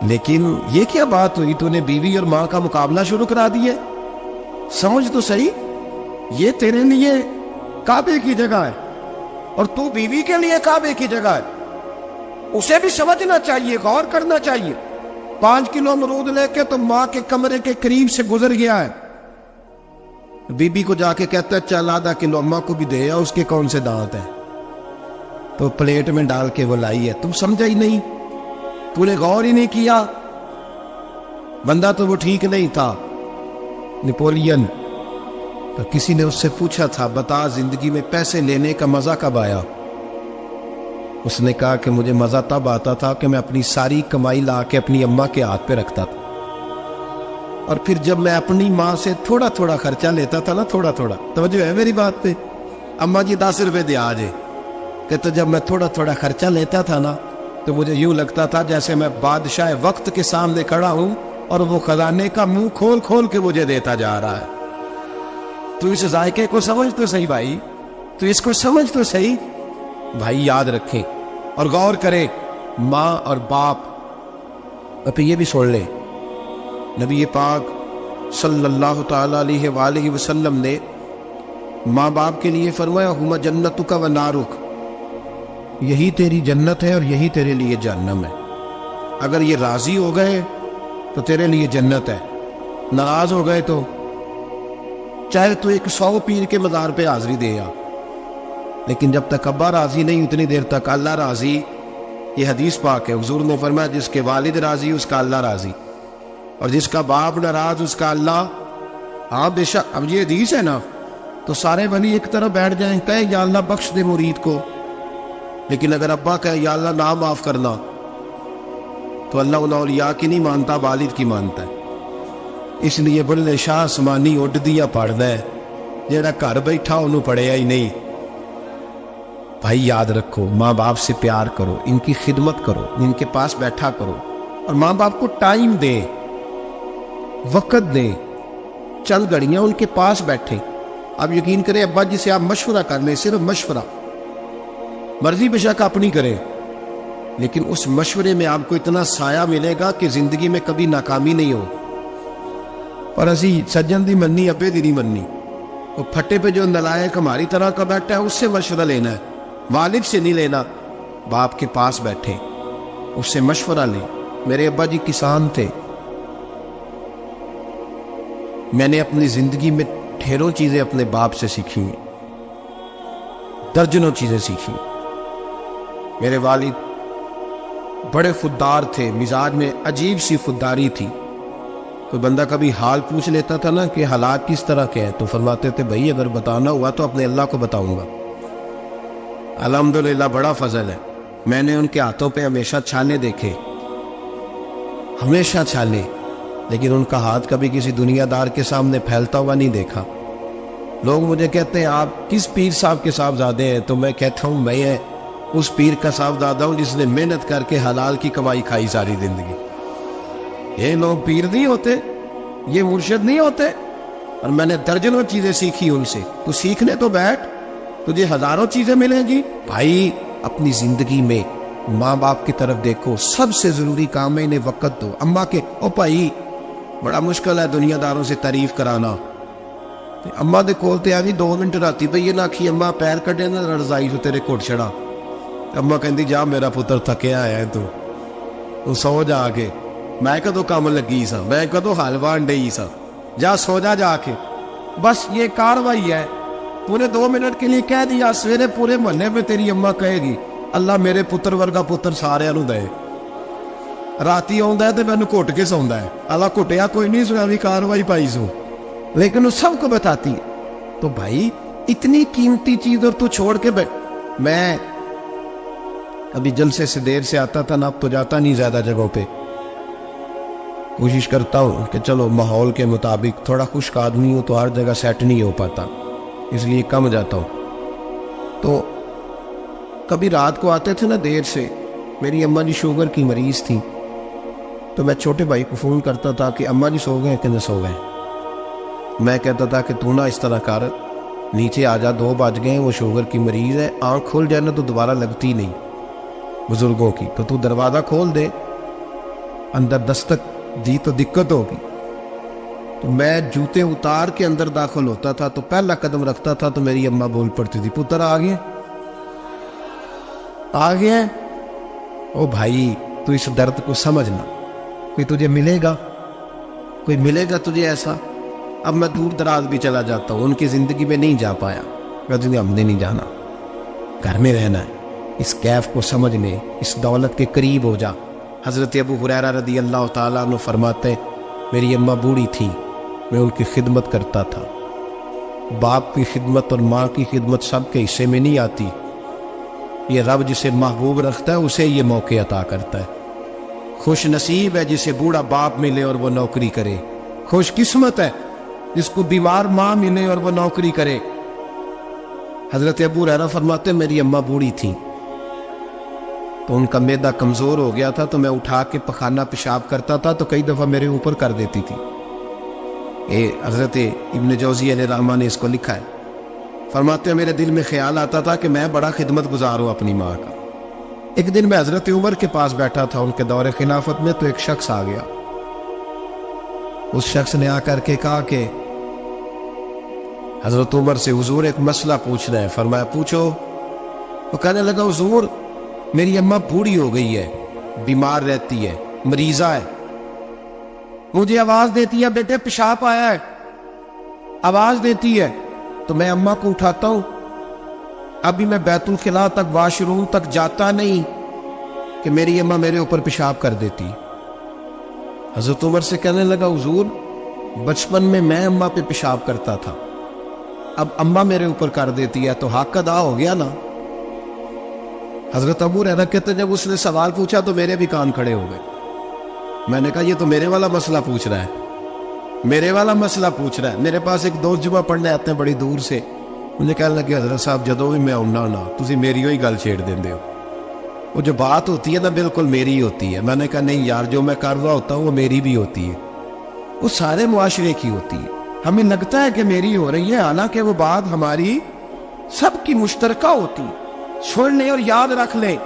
لیکن یہ کیا بات ہوئی، تو نے بیوی اور ماں کا مقابلہ شروع کرا دیا؟ سمجھ تو صحیح، یہ تیرے لیے کعبے کی جگہ ہے اور تو بیوی کے لیے کعبے کی جگہ ہے، اسے بھی سمجھنا چاہیے، غور کرنا چاہیے۔ 5 کلو امرود لے کے تو ماں کے کمرے کے قریب سے گزر گیا ہے، بی بی کو جا کے کہتا ہے چل آدھا کلو اماں کو بھی دے، اس کے کون سے دانت ہیں، تو پلیٹ میں ڈال کے وہ لائی ہے۔ تم سمجھا ہی نہیں، تو نے غور ہی نہیں کیا۔ بندہ تو وہ ٹھیک نہیں تھا، نپولین، تو کسی نے اس سے پوچھا تھا بتا زندگی میں پیسے لینے کا مزہ کب آیا؟ اس نے کہا کہ مجھے مزہ تب آتا تھا کہ میں اپنی ساری کمائی لا کے اپنی اماں کے ہاتھ پہ رکھتا تھا، اور پھر جب میں اپنی ماں سے تھوڑا تھوڑا خرچہ لیتا تھا نا، تھوڑا تھوڑا، توجہ ہے میری بات پہ؟ اماں جی 10 روپے دے آجے، کہ تو جب میں تھوڑا تھوڑا خرچہ لیتا تھا نا، تو مجھے یوں لگتا تھا جیسے میں بادشاہ وقت کے سامنے کھڑا ہوں اور وہ خزانے کا منہ کھول کھول کے مجھے دیتا جا رہا ہے۔ تو اس ذائقے کو سمجھ تو صحیح بھائی، تو اس کو سمجھ تو صحیح بھائی۔ یاد رکھیں اور غور کریں، ماں اور باپ۔ اور پھر یہ بھی سن لیں، نبی پاک صلی اللہ تعالی علیہ وآلہ وسلم نے ماں باپ کے لیے فرمایا ہما جنتک و نارک، یہی تیری جنت ہے اور یہی تیرے لیے جہنم ہے۔ اگر یہ راضی ہو گئے تو تیرے لیے جنت ہے، ناراض ہو گئے تو چاہے تو 100 پیر کے مزار پہ حاضری دے آ، لیکن جب تک ابا راضی نہیں اتنی دیر تک اللہ راضی۔ یہ حدیث پاک ہے، حضور نے فرمایا جس کے والد راضی اس کا اللہ راضی، اور جس کا باپ ناراض اس کا اللہ۔ ہاں بے شک، اب یہ حدیث ہے نا، تو سارے ولی ایک طرف بیٹھ جائیں، کہے یا اللہ بخش دے مرید کو، لیکن اگر ابا کہے یا اللہ نہ معاف کرنا، تو اللہ انہا اولیاء کی نہیں مانتا، والد کی مانتا ہے۔ اس لیے بلے شاہ آسمانی اڈ دیا پڑھنا ہے، جیڑا گھر بیٹھا انہوں پڑھیا ہی نہیں۔ بھائی یاد رکھو، ماں باپ سے پیار کرو، ان کی خدمت کرو، ان کے پاس بیٹھا کرو، اور ماں باپ کو ٹائم دے، وقت دے، چند گھڑیاں ان کے پاس بیٹھے۔ آپ یقین کریں ابا جی سے آپ مشورہ کر لیں، صرف مشورہ، مرضی بے شک اپنی کریں، لیکن اس مشورے میں آپ کو اتنا سایہ ملے گا کہ زندگی میں کبھی ناکامی نہیں ہو۔ اور اسی سجن دی مننی ابے دی نہیں مننی، وہ پھٹے پہ جو نلائق ہماری طرح کا بیٹھا ہے اس سے مشورہ لینا ہے، والد سے نہیں لینا۔ باپ کے پاس بیٹھے، اس سے مشورہ لیں۔ میرے ابا جی کسان تھے، میں نے اپنی زندگی میں ڈھیروں چیزیں اپنے باپ سے سیکھی ہیں، درجنوں چیزیں سیکھی۔ میرے والد بڑے خوددار تھے، مزاج میں عجیب سی خودداری تھی۔ کوئی بندہ کبھی حال پوچھ لیتا تھا نا کہ حالات کس طرح کے ہیں، تو فرماتے تھے بھائی اگر بتانا ہوا تو اپنے اللہ کو بتاؤں گا۔ الحمدللہ بڑا فضل ہے، میں نے ان کے ہاتھوں پہ ہمیشہ چھالے دیکھے، ہمیشہ چھالے، لیکن ان کا ہاتھ کبھی کسی دنیا دار کے سامنے پھیلتا ہوا نہیں دیکھا۔ لوگ مجھے کہتے ہیں آپ کس پیر صاحب کے صاحبزادے ہیں؟ تو میں کہتا ہوں میں اس پیر کا صاحبزادہ ہوں جس نے محنت کر کے حلال کی کمائی کھائی ساری زندگی۔ یہ لوگ پیر نہیں ہوتے، یہ مرشد نہیں ہوتے، اور میں نے درجنوں چیزیں سیکھی ان سے۔ تو سیکھنے تو بیٹھ، تجھے ہزاروں چیزیں ملیں گی۔ بھائی اپنی زندگی میں ماں باپ کی طرف دیکھو، سب سے ضروری کام ہے انہیں وقت دو۔ اماں کے او بھائی بڑا مشکل ہے دنیا داروں سے تعریف کرانا، اماں دے کول تے آوی 2 منٹ راتی پہ یہ نہ آکھی اماں پیر کٹے نہ رضائی سے تیرے کوٹ چھڑا۔ اماں کہندی جا میرا پتر تھکیا ہے تو سو جا کے، میں کدو کام لگی سا، میں کدو حلوہ انڈئی سا، جا سو جا کے۔ بس یہ کاروائی ہے، پورے 2 منٹ کے لیے کہہ دیا، سویرے پورے محلے میں تیری اماں کہے گی اللہ میرے پتر ورگا پتر سارے نو دے۔ راتی آندا ہے تے مینوں گھٹ کے سوندا ہے، اللہ گھٹیا کوئی نہیں سویا بھی کاروائی پائی سو، لیکن وہ سب کو بتاتی ہے۔ تو بھائی اتنی قیمتی چیز اور تو چھوڑ کے میں ابھی جلسے سے دیر سے آتا تھا نا، اب تو جاتا نہیں زیادہ جگہوں پہ، کوشش کرتا ہوں کہ چلو ماحول کے مطابق، تھوڑا خشک آدمی ہوں تو ہر جگہ سیٹ نہیں ہو پاتا، اس لیے کم جاتا ہوں۔ تو کبھی رات کو آتے تھے نا دیر سے، میری اماں جی شوگر کی مریض تھی، تو میں چھوٹے بھائی کو فون کرتا تھا کہ اماں جی سو گئے کہ نہ سو گئے۔ میں کہتا تھا کہ تو نہ اس طرح کر، نیچے آ جا، 2 بج گئے، وہ شوگر کی مریض ہے، آنکھ کھل جائے نا تو دوبارہ لگتی نہیں بزرگوں کی، تو دروازہ کھول دے، اندر دستک دی تو دقت ہوگی۔ تو میں جوتے اتار کے اندر داخل ہوتا تھا، تو پہلا قدم رکھتا تھا تو میری اماں بول پڑتی تھی پتر آ گیا۔ او بھائی تو اس درد کو سمجھنا، کوئی تجھے ملے گا، کوئی ملے گا تجھے ایسا؟ اب میں دور دراز بھی چلا جاتا ہوں، ان کی زندگی میں نہیں جا پایا، کہتے ہم نے نہیں جانا، گھر میں رہنا ہے، اس کیف کو سمجھنے، اس دولت کے قریب ہو جا۔ حضرت ابو ہریرہ رضی اللہ تعالیٰ عنہ فرماتے میری اماں بوڑھی تھی، میں ان کی خدمت کرتا تھا۔ باپ کی خدمت اور ماں کی خدمت سب کے حصے میں نہیں آتی، یہ رب جسے محبوب رکھتا ہے اسے یہ موقع عطا کرتا ہے۔ خوش نصیب ہے جسے بوڑھا باپ ملے اور وہ نوکری کرے، خوش قسمت ہے جس کو بیمار ماں ملے اور وہ نوکری کرے۔ حضرت ابو ہریرہ فرماتے میری اماں بوڑھی تھی تو ان کا معدہ کمزور ہو گیا تھا، تو میں اٹھا کے پخانہ پیشاب کرتا تھا تو کئی دفعہ میرے اوپر کر دیتی تھی۔ حضرت ابن جوزی علیہ رحمہ نے اس کو لکھا ہے، فرماتے ہیں میرے دل میں خیال آتا تھا کہ میں بڑا خدمت گزار ہوں اپنی ماں کا۔ ایک دن میں حضرت عمر کے پاس بیٹھا تھا ان کے دور خلافت میں، تو ایک شخص آ گیا، اس شخص نے آ کر کے کہا کہ حضرت عمر سے حضور ایک مسئلہ پوچھنا ہے۔ فرمایا پوچھو۔ وہ کہنے لگا حضور میری اماں بوڑھی ہو گئی ہے، بیمار رہتی ہے، مریضہ ہے، مجھے آواز دیتی ہے بیٹے پیشاب آیا ہے، آواز دیتی ہے تو میں اماں کو اٹھاتا ہوں، ابھی میں بیت الخلاء تک، واش روم تک جاتا نہیں کہ میری اماں میرے اوپر پیشاب کر دیتی۔ حضرت عمر سے کہنے لگا حضور بچپن میں اماں پہ پیشاب کرتا تھا، اب اماں میرے اوپر کر دیتی ہے تو حق ادا ہو گیا نا۔ حضرت ابو ہریرہ کہتے جب اس نے سوال پوچھا تو میرے بھی کان کھڑے ہو گئے۔ میں نے کہا یہ تو میرے والا مسئلہ پوچھ رہا ہے، میرے والا مسئلہ پوچھ رہا ہے۔ میرے پاس ایک دوست جمعہ پڑھنے آتے ہیں بڑی دور سے، مجھے کہنے لگے حضرت صاحب جدوں بھی میں آؤنا نا تسی میری ہوئی گل چھیڑ دیندے ہو، وہ جو بات ہوتی ہے نا بالکل میری ہوتی ہے۔ میں نے کہا نہیں یار، جو میں کر رہا ہوتا ہوں وہ میری بھی ہوتی ہے، وہ سارے معاشرے کی ہوتی ہے، ہمیں لگتا ہے کہ میری ہو رہی ہے، حالانکہ وہ بات ہماری سب کی مشترکہ ہوتی ہے۔ چھوڑ لیں اور یاد رکھ لیں۔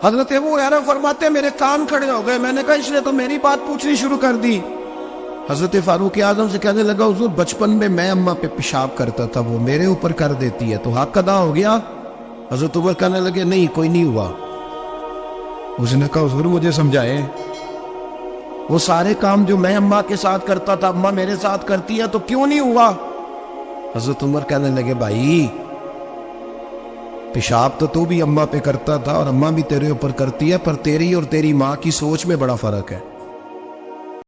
حضرت ابو ہریرہ فرماتے میرے کان کھڑے ہو گئے، میں نے کہا اس نے تو میری بات پوچھنی شروع کر دی۔ حضرت فاروق اعظم سے کہنے لگا حضور بچپن میں اماں پہ پیشاب کرتا تھا، وہ میرے اوپر کر دیتی ہے تو حق ادا ہو گیا۔ حضرت عمر کہنے لگے نہیں کوئی نہیں ہوا۔ اس نے کہا حضور مجھے سمجھائے، وہ سارے کام جو میں اماں کے ساتھ کرتا تھا اماں میرے ساتھ کرتی ہے تو کیوں نہیں ہوا؟ حضرت عمر کہنے لگے بھائی پیشاب تو بھی اماں پہ کرتا تھا اور اماں بھی تیرے اوپر کرتی ہے، پر تیری اور تیری ماں کی سوچ میں بڑا فرق ہے۔